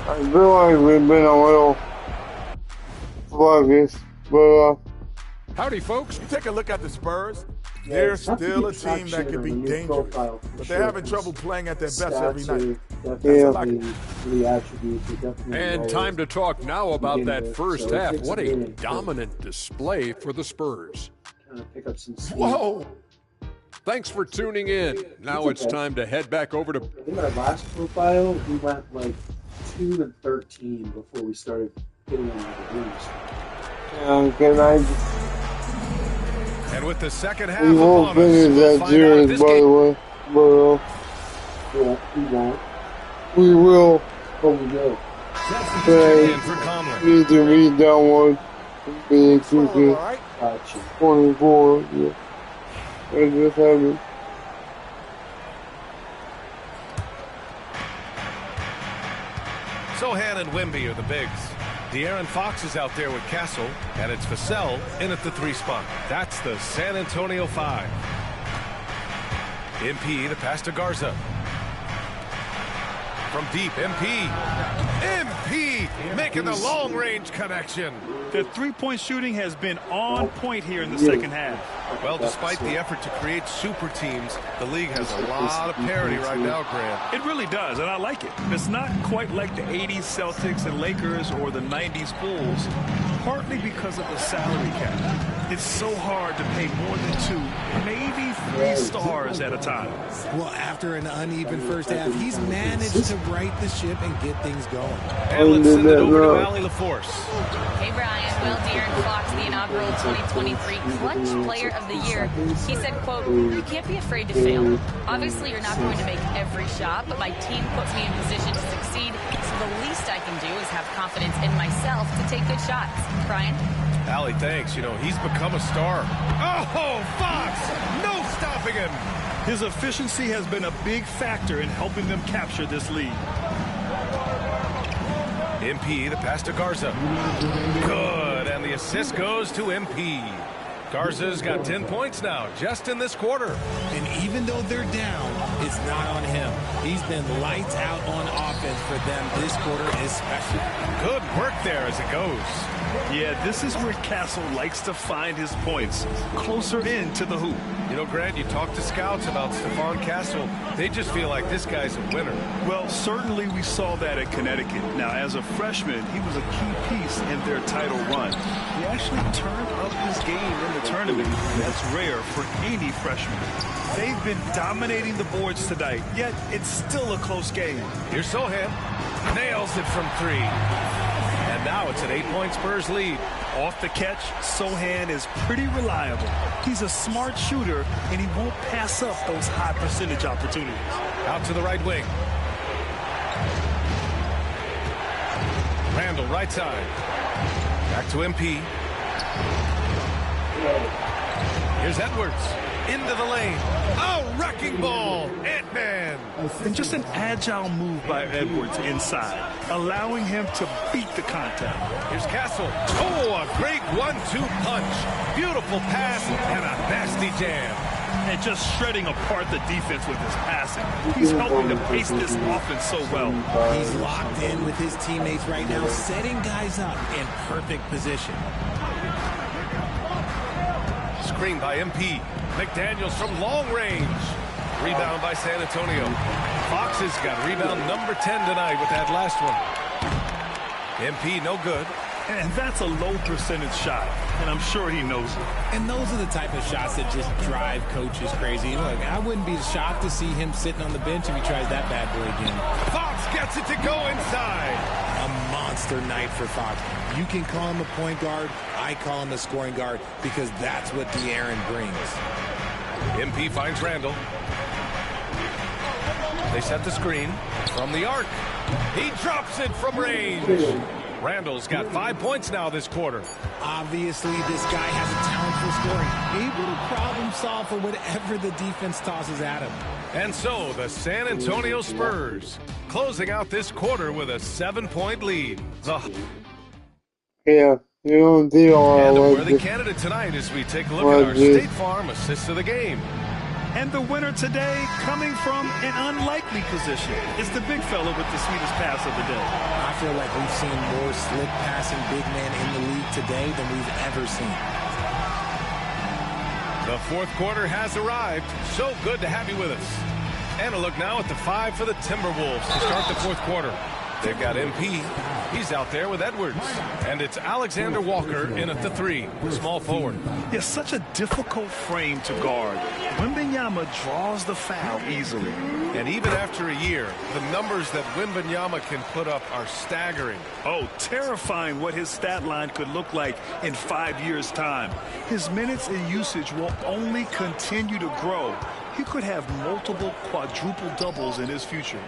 I feel like we've been a little sluggish, but howdy, folks. Take a look at the Spurs. They're still a team that can be dangerous, but they're having trouble playing at their best every night. And time to talk now about that first half. What a dominant display for the Spurs. Whoa! Thanks for tuning in. Now it's time to head back over to... In our last profile, we went like 2-13 before we started getting into the lose. And with the second half we won't finish that series, by the way. But, we won't. We will. But we will. Need to read that one. Being 24. Yeah. I just haven't. Sohan and Wemby are the bigs. De'Aaron Fox is out there with Castle, and it's Vassell in at the 3 spot. That's the San Antonio 5. MP, the pass to Garza. From deep, MP. MP making the long-range connection. The three-point shooting has been on point here in the second half. Well, despite the effort to create super teams, the league has a lot of parity right now, Grant. It really does, and I like it. It's not quite like the 80s Celtics and Lakers or the 90s Bulls, partly because of the salary cap. It's so hard to pay more than 2, maybe 3 stars at a time. Well, after an uneven first half, he's managed to right the ship and get things going. And let's send it over to Allie LaForce. Hey, Brian. Well, De'Aaron Fox, the inaugural 2023 Clutch Player of the Year, he said, quote, "You can't be afraid to fail. Obviously, you're not going to make every shot, but my team puts me in position to succeed, so the least I can do is have confidence in myself to take good shots." Brian? Allie, thanks. You know, he's become a star. Oh, Fox! No stopping him! His efficiency has been a big factor in helping them capture this lead. MP, the pass to Garza. Good, and the assist goes to MP. Garza's got 10 points now, just in this quarter. And even though they're down, it's not on him. He's been lights out on offense for them this quarter especially. Good work there as it goes. Yeah, this is where Castle likes to find his points, closer in to the hoop. You know, Grant, you talk to scouts about Stephon Castle. They just feel like this guy's a winner. Well, certainly we saw that at Connecticut. Now, as a freshman, he was a key piece in their title run. He actually turned up his game in the tournament. That's rare for any freshman. They've been dominating the boards tonight, yet it's still a close game. Here's Sohan. Nails it from 3. And now it's an 8-point Spurs lead. Off the catch, Sohan is pretty reliable. He's a smart shooter, and he won't pass up those high percentage opportunities. Out to the right wing. Randall, right side. Back to MP. Here's Edwards. Into the lane. Oh, wrecking ball. Ant-Man. And just an agile move by Edwards inside, allowing him to beat the contact. Here's Castle. Oh, a great 1-2 punch. Beautiful pass and a nasty jam. And just shredding apart the defense with his passing. He's helping to pace this offense so well. He's locked in with his teammates right now, setting guys up in perfect position. Screen by MP. McDaniels from long range. Rebound by San Antonio. Fox has got rebound number 10 tonight with that last one. MP, no good. And that's a low percentage shot, and I'm sure he knows it. And those are the type of shots that just drive coaches crazy. Look, I wouldn't be shocked to see him sitting on the bench if he tries that bad boy again. Fox gets it to go inside. A monster night for Fox. You can call him a point guard. I call him a scoring guard because that's what De'Aaron brings. MP finds Randall. They set the screen from the arc. He drops it from range. Randall's got 5 points now this quarter. Obviously, this guy has a talent for scoring. Able to problem solve for whatever the defense tosses at him. And so, the San Antonio Spurs closing out this quarter with a 7-point lead. Yeah, you don't see all and that. the worthy candidate tonight as we take a look at our State Farm assists of the game. And the winner today, coming from an unlikely position, is the big fella with the sweetest pass of the day. I feel like we've seen more slick passing big men in the league today than we've ever seen. The fourth quarter has arrived. So good to have you with us. And a look now at the 5 for the Timberwolves to start the fourth quarter. They've got MP. He's out there with Edwards. And it's Alexander Walker in at the 3, small forward. It's such a difficult frame to guard. Wembanyama draws the foul easily. And even after a year, the numbers that Wembanyama can put up are staggering. Oh, terrifying what his stat line could look like in 5 years' time. His minutes and usage will only continue to grow. He could have multiple quadruple doubles in his future.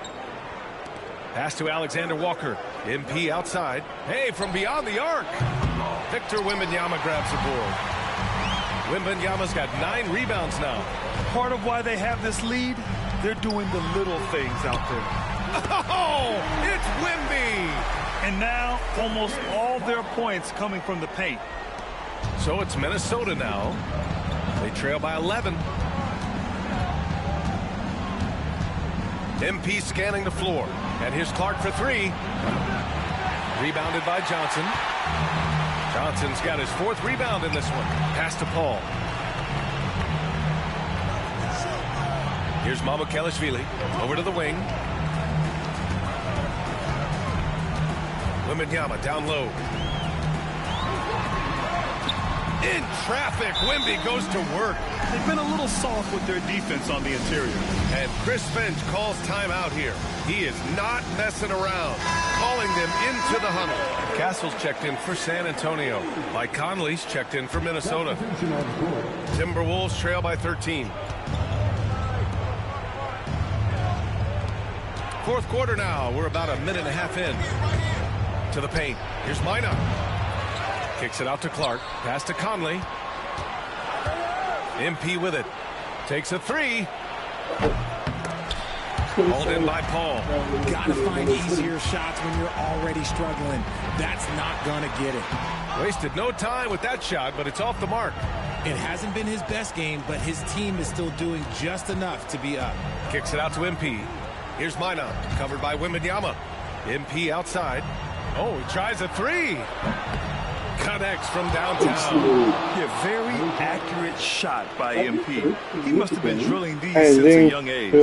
Pass to Alexander Walker. MP outside. Hey, from beyond the arc. Victor Wembanyama grabs the board. Wembanyama's got 9 rebounds now. Part of why they have this lead, they're doing the little things out there. Oh, it's Wemby. And now, almost all their points coming from the paint. So it's Minnesota now. They trail by 11. MP scanning the floor. And here's Clark for 3. Rebounded by Johnson. Johnson's got his 4th rebound in this one. Pass to Paul. Here's Mamukelashvili. Over to the wing. Wembanyama down low. In traffic, Wemby goes to work. They've been a little soft with their defense on the interior. And Chris Finch calls timeout here. He is not messing around, calling them into the huddle. Castle's checked in for San Antonio. Mike Conley's checked in for Minnesota. Timberwolves trail by 13. Fourth quarter now. We're about a minute and a half in. To the paint. Here's Minot. Kicks it out to Clark. Pass to Conley. MP with it. Takes a three. Hauled in by Paul. Gotta find easier shots when you're already struggling. That's not gonna get it. Wasted no time with that shot, but it's off the mark. It hasn't been his best game, but his team is still doing just enough to be up. Kicks it out to MP. Here's Minot, covered by Wembanyama. MP outside. Oh, he tries a three. Connects from downtown. Yeah, very accurate shot by MP. He must have been drilling these since a young age.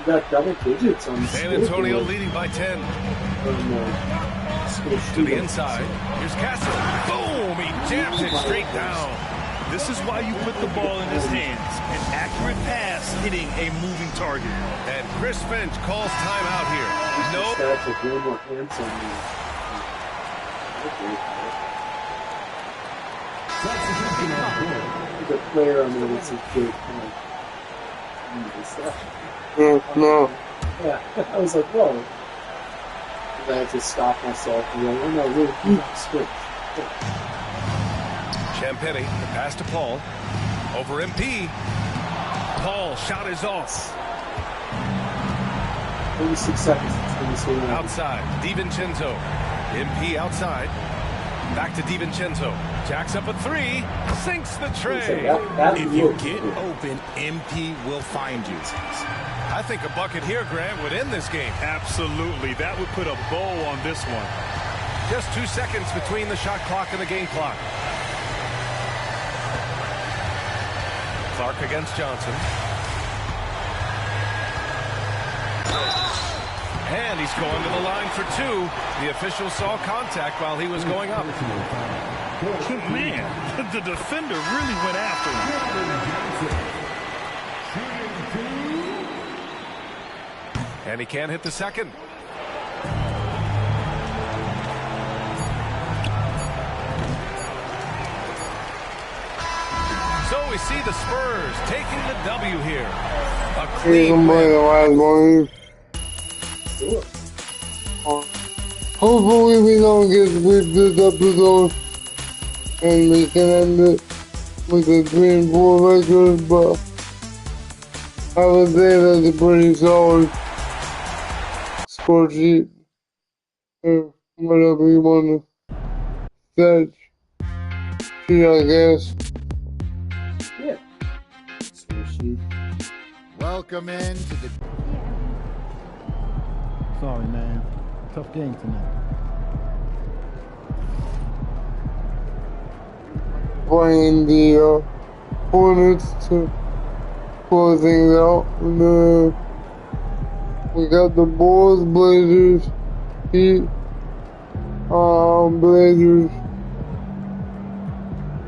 Got double digits on San Antonio leading by 10. To the inside. Here's Castle. Boom! He jams it straight down. This is why you put the ball in his hands. An accurate pass hitting a moving target. And Chris Finch calls timeout here. No. The player on there is a good No. Yeah, I was like, whoa. I had to stop myself and go, oh no, really, switch. Champagny, the pass to Paul. Over MP. Paul, shot is off. 36 seconds. Outside, DiVincenzo. MP outside. Back to DiVincenzo. Jacks up a three. Sinks the tray. If you get open, MP will find you. I think a bucket here, Grant, would end this game. Absolutely. That would put a bow on this one. Just 2 seconds between the shot clock and the game clock. Clark against Johnson. And he's going to the line for two. The official saw contact while he was going up. Man, the defender really went after him. And he can't hit the second. So we see the Spurs taking the W here. A clean win. Hopefully we don't get with this episode and we can end it with a 3-4 record, but I would say that's a pretty solid score sheet or whatever you want to say, I guess. Yeah. Score sheet. Welcome in to the... Sorry, man. Tough game tonight. Playing the Hornets to close things out. And we got the Bulls, Blazers, Heat,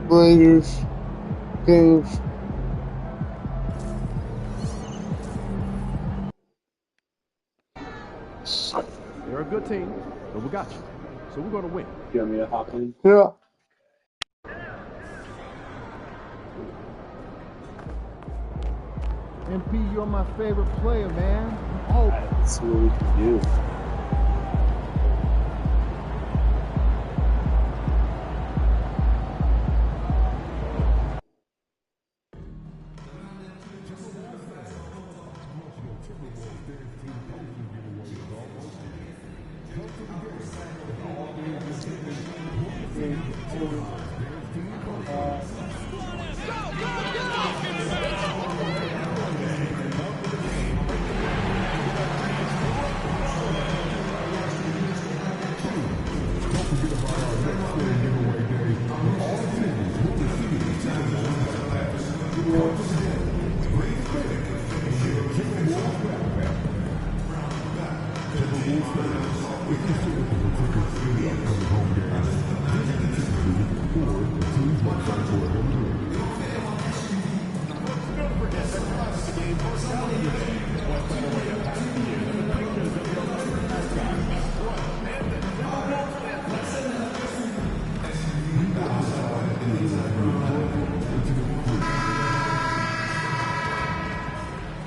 Blazers, Kings. They're a good team, but we got you. So we're going to win. You want me to hop in? Yeah. MP, you're my favorite player, man. Oh. Let's see what we can do.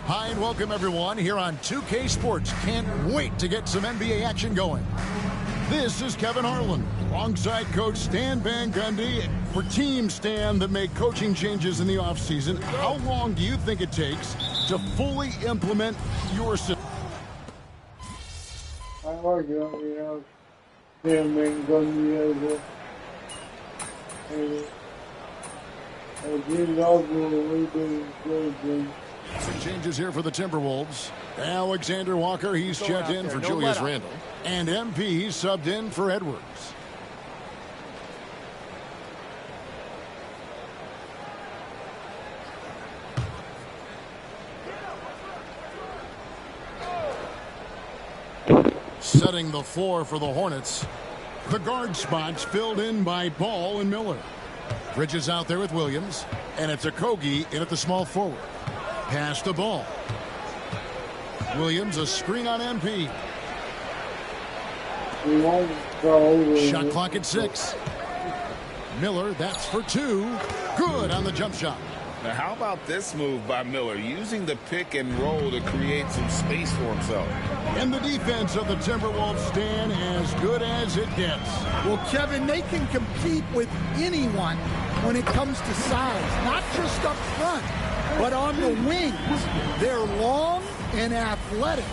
Hi, and welcome everyone here on 2K Sports. Can't wait to get some NBA action going. This is Kevin Harlan alongside Coach Stan Van Gundy for Team Stan that make coaching changes in the offseason. How long do you think it takes to fully implement your system? I like it. Stan Van Gundy as Some changes here for the Timberwolves. Alexander Walker, he's checked in for Julius Randle. And MP, he's subbed in for Edwards. Setting the floor for the Hornets. The guard spots filled in by Ball and Miller. Bridges out there with Williams. And it's Okogie in at the small forward. Pass the Ball. Williams, a screen on MP. Shot clock at 6. Miller, that's for 2. Good on the jump shot. Now, how about this move by Miller, using the pick and roll to create some space for himself? And the defense of the Timberwolves stand as good as it gets. Well, Kevin, they can compete with anyone when it comes to size, not just up front, but on the wings. They're long and athletic,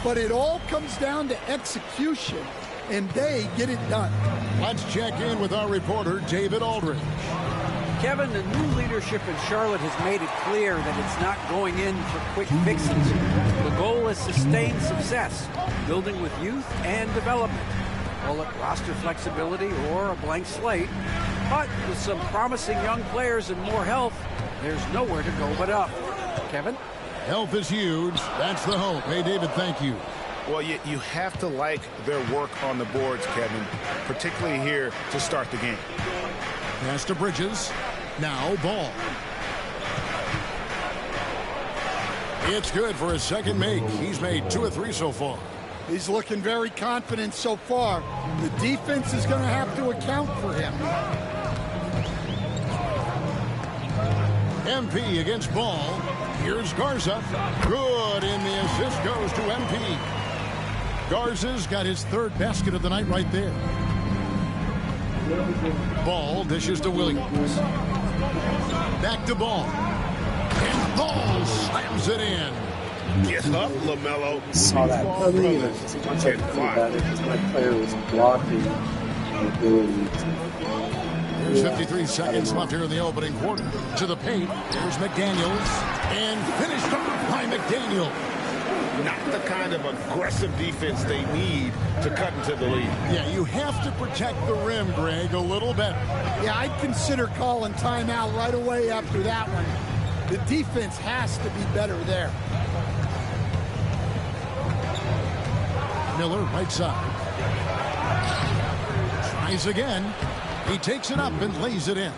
but it all comes down to execution, and they get it done. Let's check in with our reporter, David Aldridge. Kevin, the new leadership in Charlotte has made it clear that it's not going in for quick fixes. The goal is sustained success, building with youth and development. Call it roster flexibility or a blank slate. But with some promising young players and more health, there's nowhere to go but up. Kevin? Health is huge. That's the hope. Hey, David, thank you. Well, you have to like their work on the boards, Kevin, particularly here to start the game. Pass to Bridges. Now Ball. It's good for his second make. He's made 2 of 3 so far. He's looking very confident so far. The defense is going to have to account for him. MP against Ball. Here's Garza. Good, and the assist goes to MP. Garza's got his 3rd basket of the night right there. Ball dishes to Williams. Back to Ball. And Ball slams it in. Get up, LaMelo. Saw that coming, and once I thought about it, because my player was blocking and doing. There's 53 seconds left here in the opening quarter. To the paint. There's McDaniels. And finished off by McDaniels. Not the kind of aggressive defense they need to cut into the lead. Yeah, you have to protect the rim, Greg, a little better. Yeah, I'd consider calling timeout right away after that one. The defense has to be better there. Miller, right side. Tries again. He takes it up and lays it in.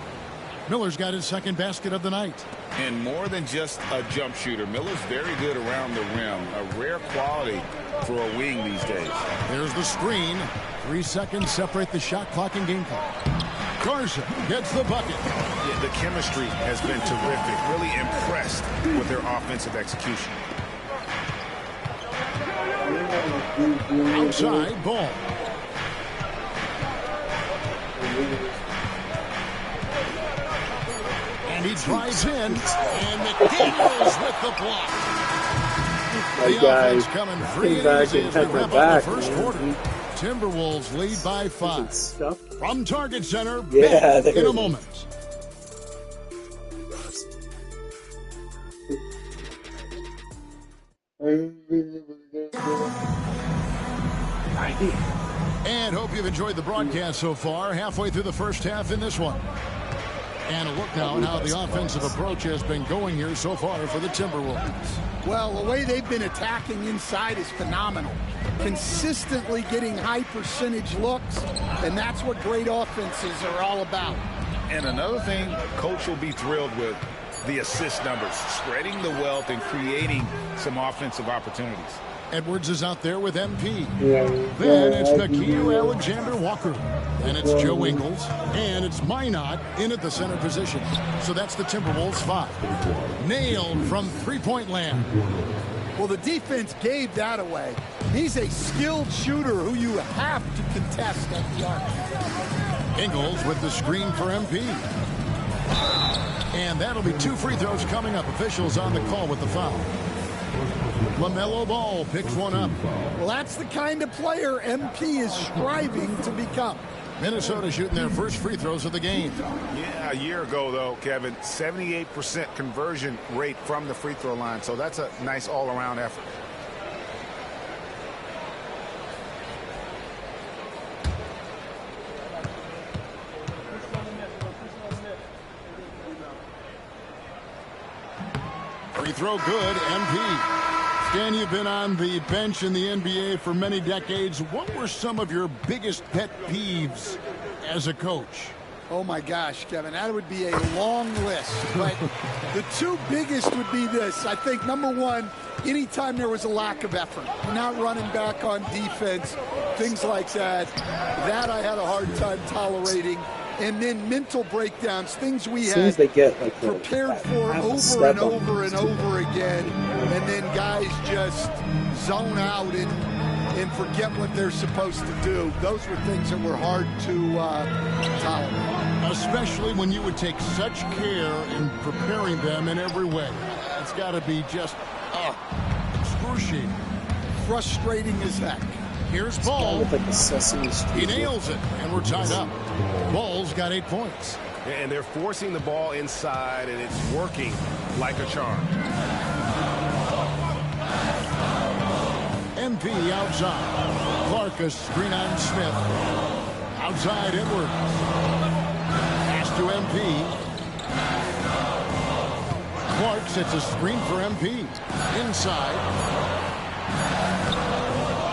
Miller's got his 2nd basket of the night. And more than just a jump shooter, Miller's very good around the rim. A rare quality for a wing these days. There's the screen. 3 seconds separate the shot clock and game clock. Garza gets the bucket. Yeah, the chemistry has been terrific. Really impressed with their offensive execution. Outside Ball. And he drives in, and McDaniels with the block. The offense coming free and easy as we wrap up the first quarter. Timberwolves lead by 5. From Target Center, back in a moment. And hope you've enjoyed the broadcast so far. Halfway through the first half in this one. And a look now at how the offensive approach has been going here so far for the Timberwolves. Well, the way they've been attacking inside is phenomenal. Consistently getting high percentage looks, and that's what great offenses are all about. And another thing Coach will be thrilled with, the assist numbers, spreading the wealth and creating some offensive opportunities. Edwards is out there with MP. Then it's Nickeil Alexander-Walker. Then it's Joe Ingles. And it's Minot in at the center position. So that's the Timberwolves 5. Nailed from three-point land. Well, the defense gave that away. He's a skilled shooter who you have to contest at the arc. Ingles with the screen for MP. And that'll be 2 free throws coming up. Officials on the call with the foul. LaMelo Ball picks one up. Well, that's the kind of player MP is striving to become. Minnesota shooting their first free throws of the game. Yeah, a year ago, though, Kevin, 78% conversion rate from the free throw line. So that's a nice all-around effort. Free throw good, MP. Stan, you've been on the bench in the NBA for many decades. What were some of your biggest pet peeves as a coach? Oh, my gosh, Kevin, that would be a long list. But the 2 biggest would be this. I think, number one, anytime there was a lack of effort, not running back on defense, things like that, that I had a hard time tolerating. And then mental breakdowns, things we had prepared for over and over and over again, and then guys just zone out and forget what they're supposed to do. Those were things that were hard to tolerate. Especially when you would take such care in preparing them in every way. It's got to be just excruciating. Frustrating as heck. Here's Ball. He nails it, and we're tied up. Ball's got 8 points. And they're forcing the ball inside, and it's working like a charm. MP outside. Clark a screen on Smith. Outside Edwards. Pass to MP. Clark sets a screen for MP. Inside.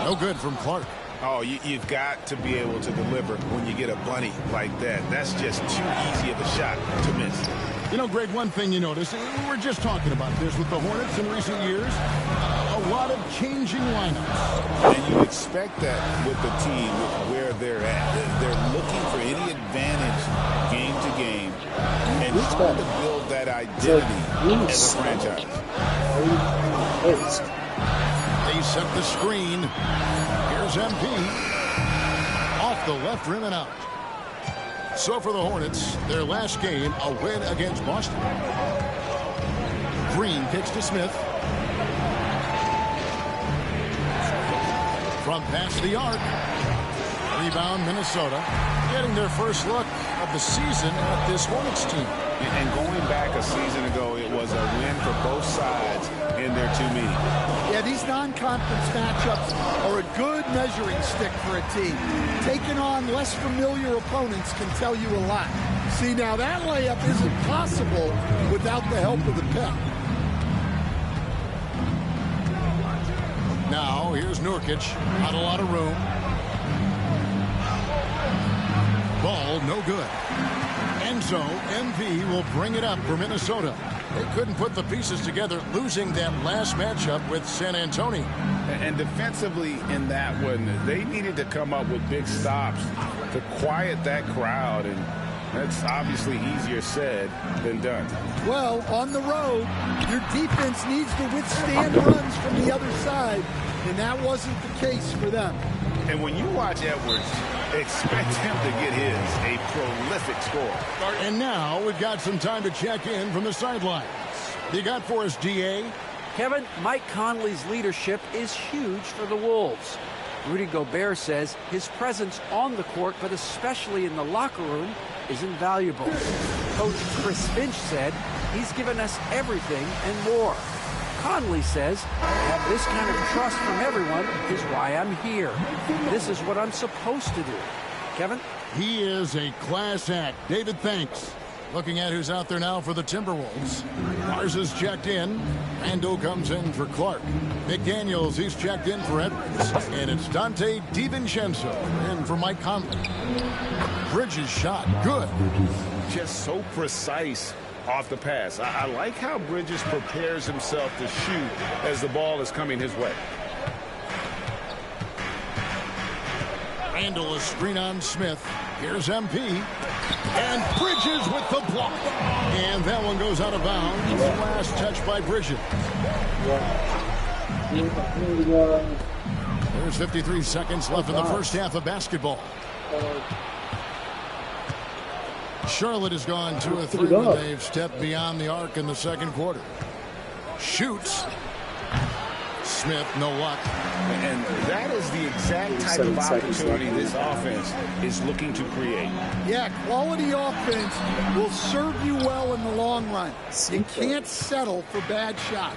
No good from Clark. Oh, you've got to be able to deliver when you get a bunny like that. That's just too easy of a shot to miss. You know, Greg, one thing you notice, we were just talking about this with the Hornets in recent years, a lot of changing lineups. And you expect that with the team, with where they're at. They're looking for any advantage game to game and trying to build that identity as a franchise. They set the screen. Here's MP. Off the left rim and out. So for the Hornets, their last game, a win against Boston. Green kicks to Smith. From past the arc. Rebound Minnesota. Getting their first look of the season at this Hornets team. And going back a season ago, it was a win for both sides in their 2 meetings. Yeah, these non-conference matchups are a good measuring stick for a team. Taking on less familiar opponents can tell you a lot. See, now that layup isn't possible without the help of the pep. Now, here's Nurkic. Not a lot of room. Ball, no good. And so, MP will bring it up for Minnesota. They couldn't put the pieces together, losing that last matchup with San Antonio. And defensively in that one, they needed to come up with big stops to quiet that crowd, and that's obviously easier said than done. Well, on the road, your defense needs to withstand runs from the other side, and that wasn't the case for them. And when you watch Edwards, expect him to get his, a prolific score. And now we've got some time to check in from the sidelines. You got for us, DA? Kevin, Mike Conley's leadership is huge for the Wolves. Rudy Gobert says his presence on the court, but especially in the locker room, is invaluable. Coach Chris Finch said he's given us everything and more. Conley says, have this kind of trust from everyone is why I'm here. This is what I'm supposed to do. Kevin? He is a class act. David, thanks. Looking at who's out there now for the Timberwolves. Mars is checked in. Randall comes in for Clark. McDaniels, he's checked in for Edwards. And it's Dante DiVincenzo in for Mike Conley. Bridges shot, good. Just so precise off the pass. I like how Bridges prepares himself to shoot as the ball is coming his way. Randall, a screen on Smith. Here's MP. And Bridges with the block. And that one goes out of bounds. The last touch by Bridges. There's 53 seconds left in the first half of basketball. Charlotte has gone 2 of 3 when they've stepped beyond the arc in the second quarter. Shoots. Smith, no luck. And that is the exact type of opportunity this offense is looking to create. Yeah, quality offense will serve you well in the long run. You can't settle for bad shots.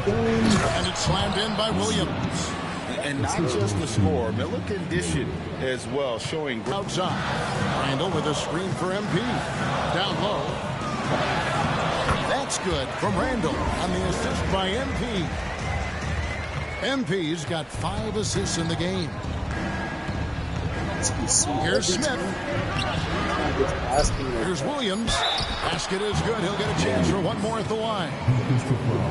And it's slammed in by Williams. And not just the score, Miller condition as well, showing outside. Randall with a screen for MP. Down low. That's good from Randall on the assist by MP. MP's got 5 assists in the game. Here's Smith. Here's Williams. Basket is good. He'll get a chance for one more at the line.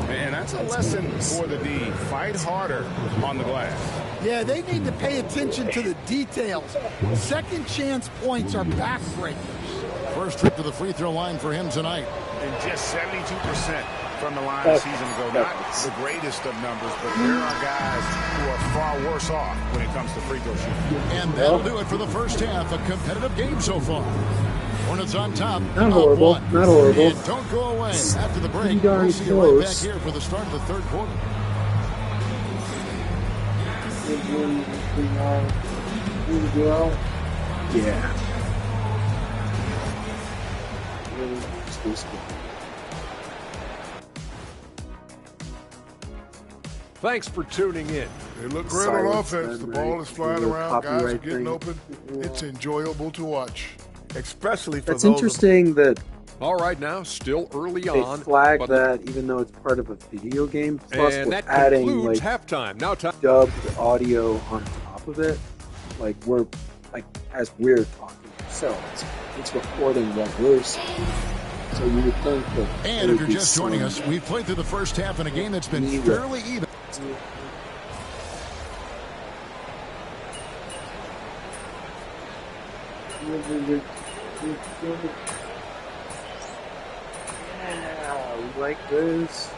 Man, that's a lesson for the D. Fight harder on the glass. Yeah, they need to pay attention to the details. Second chance points are backbreakers. First trip to the free throw line for him tonight. And just 72% from the line a season ago. Not the greatest of numbers, but there are guys who are far worse off when it comes to free throw shooting. And that'll do it for the first half. A competitive game so far. Hornets on top. Not horrible. Not horrible. And don't go away. After the break, we'll see you right back here for the start of the third quarter. Yeah. Thanks for tuning in. They look great on offense. The ball is flying around. Guys are getting open. It's enjoyable to watch, especially for That's those. interesting that. All right, now still early They on. flag that even though it's part of a video game. Plus, And we're that adding concludes like halftime. Now time. dubbed audio on top of it. Like we're like as we're talking ourselves, it's recording what we're saying. So you would think that. And if you're just joining us, we've played through the first half in a game that's been fairly even. Yeah, we like this.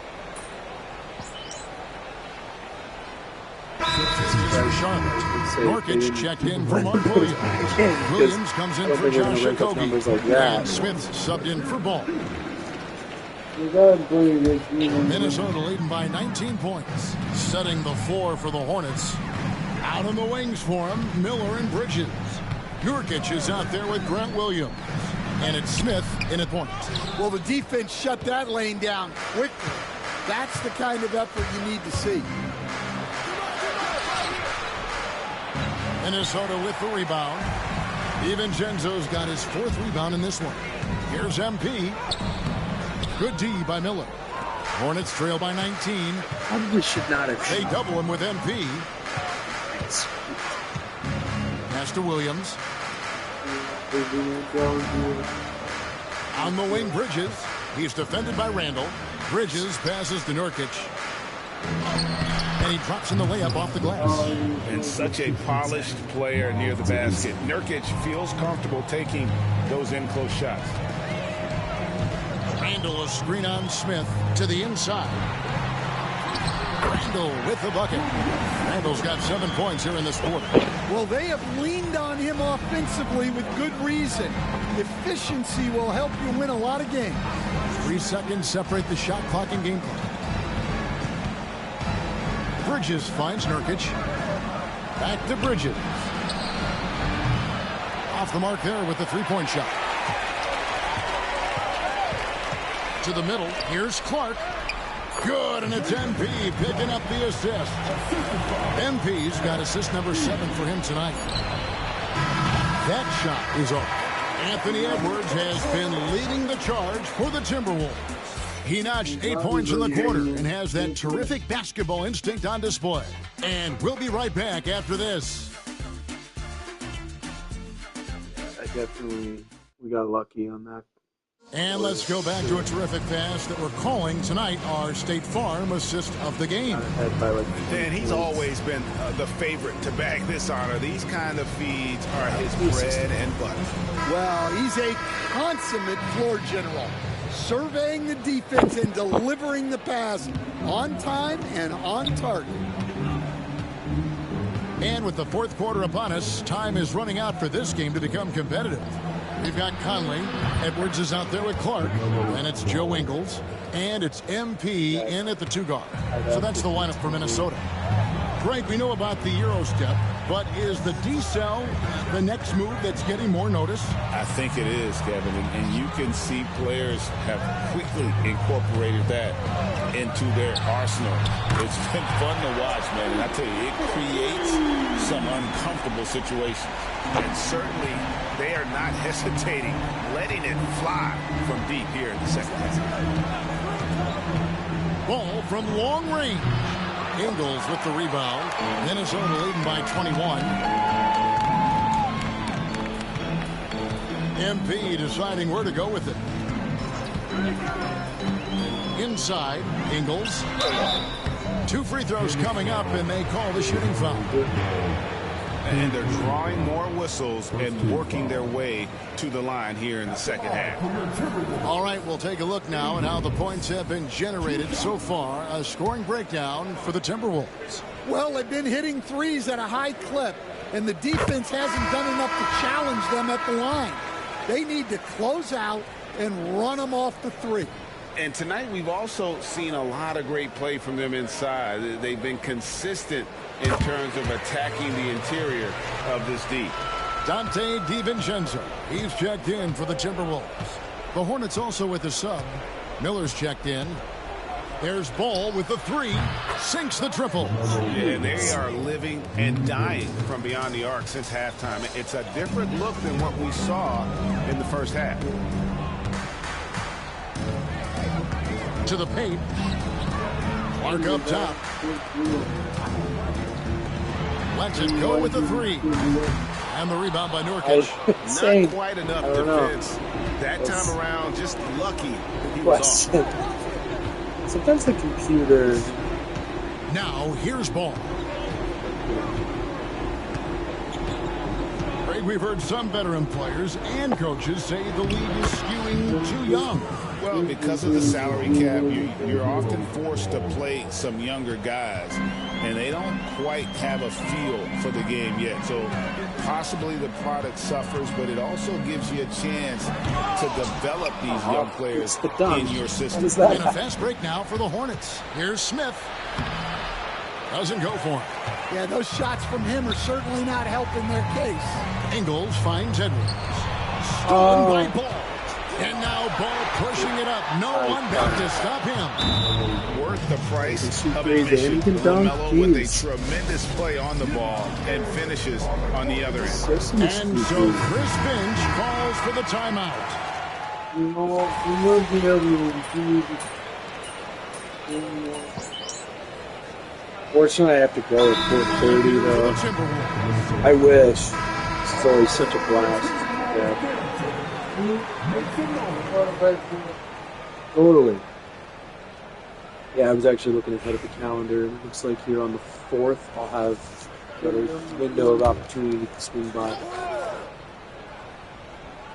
Charlotte. Norkic checked in for Mark Williams. Williams comes in for Josh Okogie. And Smith subbed in for Ball. Minnesota leading by 19 points. Setting the floor for the Hornets. Out on the wings for him, Miller and Bridges. Nurkic is out there with Grant Williams. And it's Smith in at point. Well, the defense shut that lane down quickly. That's the kind of effort you need to see. Minnesota with the rebound. DiVincenzo's got his 4th rebound in this one. Here's MP. Good D by Miller. Hornets trail by 19. Probably should not have. They double him with MP. Pass to Williams. On the wing, Bridges. He's defended by Randall. Bridges passes to Nurkic. And he drops in the layup off the glass. And such a polished player near the basket. Nurkic feels comfortable taking those in-close shots. Randall, a screen on Smith to the inside. Randall with the bucket. Randall's got 7 points here in this quarter. Well, they have leaned on him offensively with good reason. Efficiency will help you win a lot of games. 3 seconds separate the shot clock and game clock. Bridges finds Nurkic. Back to Bridges. Off the mark there with the 3-point shot. To the middle. Here's Clark. Good, and it's MP picking up the assist. MP's got assist number 7 for him tonight. That shot is off. Anthony Edwards has been leading the charge for the Timberwolves. He notched 8 points in the quarter and has that terrific basketball instinct on display. And we'll be right back after this. We got lucky on that. And let's go back to a terrific pass that we're calling tonight our State Farm assist of the game. Dan, he's always been the favorite to bag this honor. These kind of feeds are his bread and butter. Well, he's a consummate floor general, surveying the defense and delivering the pass on time and on target. And with the fourth quarter upon us, time is running out for this game to become competitive. We've got Conley. Edwards is out there with Clark. And it's Joe Ingles. And it's MP in at the 2 guard. So that's the lineup for Minnesota. Greg, we know about the Euro step, but is the D-cell the next move that's getting more notice? I think it is, Kevin. And you can see players have quickly incorporated that into their arsenal. It's been fun to watch, man. And I tell you, it creates some uncomfortable situations. And certainly, they are not hesitating, letting it fly from deep here in the second half. Ball from long range. Ingles with the rebound. Minnesota leading by 21. MP deciding where to go with it. Inside, Ingles. 2 free throws coming up, and they call the shooting foul. And they're drawing more whistles and working their way to the line here in the second half. All right, we'll take a look now at how the points have been generated so far. A scoring breakdown for the Timberwolves. Well, they've been hitting threes at a high clip, and the defense hasn't done enough to challenge them at the line. They need to close out and run them off the 3. And tonight we've also seen a lot of great play from them inside. They've been consistent in terms of attacking the interior of this D. Dante DiVincenzo. He's checked in for the Timberwolves. The Hornets also with the sub. Miller's checked in. There's Ball with the 3. Sinks the triple. Yeah, they are living and dying from beyond the arc since halftime. It's a different look than what we saw in the first half. To the paint. Clark up top. Lets it go with the 3. And the rebound by Nurkic. Not quite enough defense. That time around, just lucky he was off. Sometimes the computer. Now, here's Ball. Greg, we've heard some veteran players and coaches say the league is skewing too young. Well, because of the salary cap, you're often forced to play some younger guys, and they don't quite have a feel for the game yet. So possibly the product suffers, but it also gives you a chance to develop these young players in your system. And a fast break now for the Hornets. Here's Smith. Doesn't go for him. Yeah, those shots from him are certainly not helping their case. Ingles finds Edwards. Stolen by Ball. And now Ball pushing it up. No one back to stop him. Worth the price of admission. LaMelo with a tremendous play on the ball and finishes on the other end. And so Chris Finch calls for the timeout. Fortunately, I have to go at 4:30 though. I wish. It's always such a blast. Yeah. Totally. Yeah, I was actually looking ahead at the calendar. It looks like here on the 4th, I'll have a window of opportunity to swing by.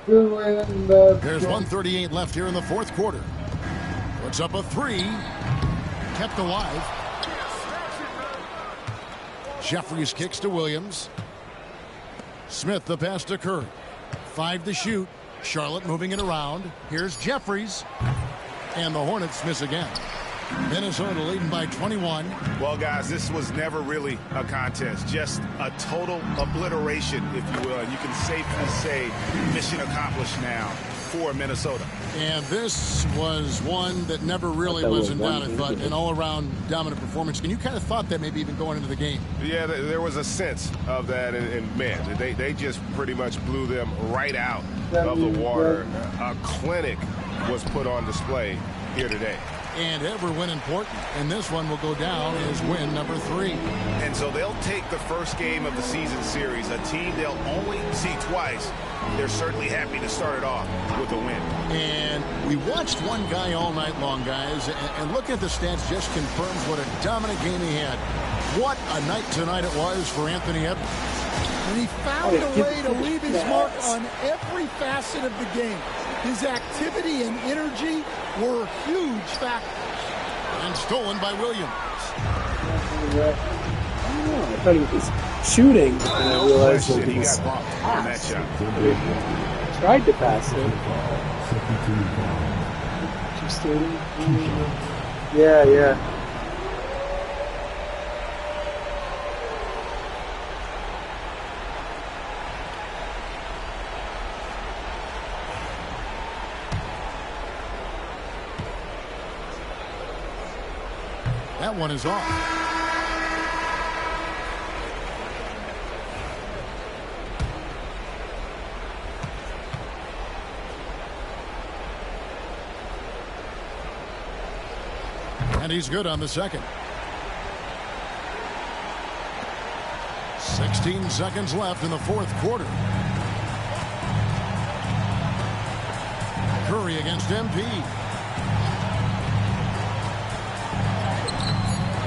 There's 1:38 left here in the fourth quarter. Puts up a 3. Kept alive. Jeffries kicks to Williams. Smith the pass to Curry. 5 to shoot. Charlotte moving it around. Here's Jeffries. And the Hornets miss again. Minnesota leading by 21. Well, guys, this was never really a contest. Just a total obliteration, if you will. And you can safely say mission accomplished now for Minnesota. And this was one that never really was in doubt, I thought, an all-around dominant performance. And you kind of thought that maybe even going into the game. Yeah, there was a sense of that, and man, they just pretty much blew them right out of the water. A clinic was put on display here today. And every win important, and this one will go down as win number 3. And so they'll take the first game of the season series, a team they'll only see twice. They're certainly happy to start it off with a win. And we watched one guy all night long, guys, and looking at the stats just confirms what a dominant game he had. What a night tonight it was for Anthony Edwards. And he found a way to leave his mark on every facet of the game. His activity and energy were huge factors. And stolen by Williams. I thought he was shooting, and I realized that he got bumped on that shot. Tried to pass it. Interesting. Yeah. That one is off. And he's good on the second. 16 seconds left in the fourth quarter. Curry against MP.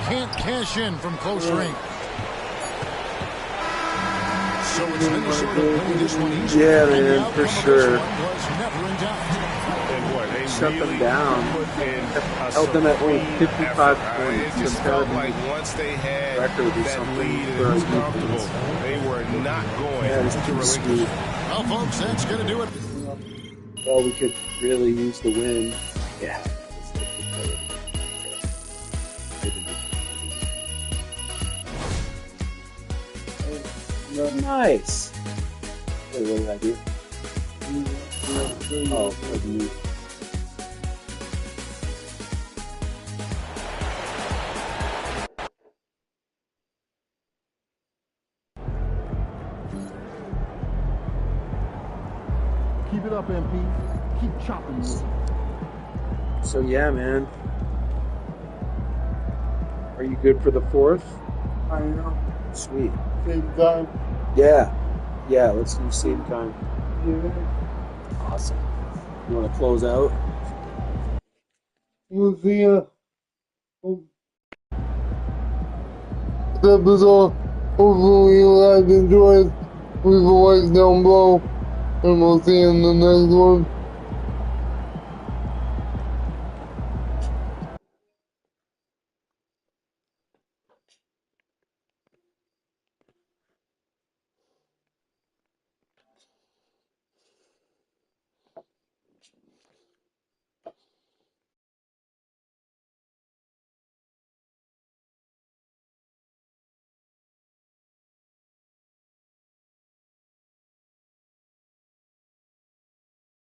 Can't cash in from close range. So it's Minnesota playing this one easy. Yeah, man, for sure. And boy, they shut really them down. Held them at only 55 points. It just felt like once they had that lead and it was comfortable, they were not going to relinquish. Well, folks, that's going to do it. Well, we could really use the win. Yeah. Nice. Wait, what did I do? Oh, what you? Keep it up, MP. Keep chopping wood. So yeah, man. Are you good for the fourth? I know. Sweet. Same time. Yeah. Yeah, let's do same time. Yeah. Awesome. You want to close out? We'll see you. This episode. Hopefully you guys enjoyed. Leave a like down below. And we'll see you in the next one.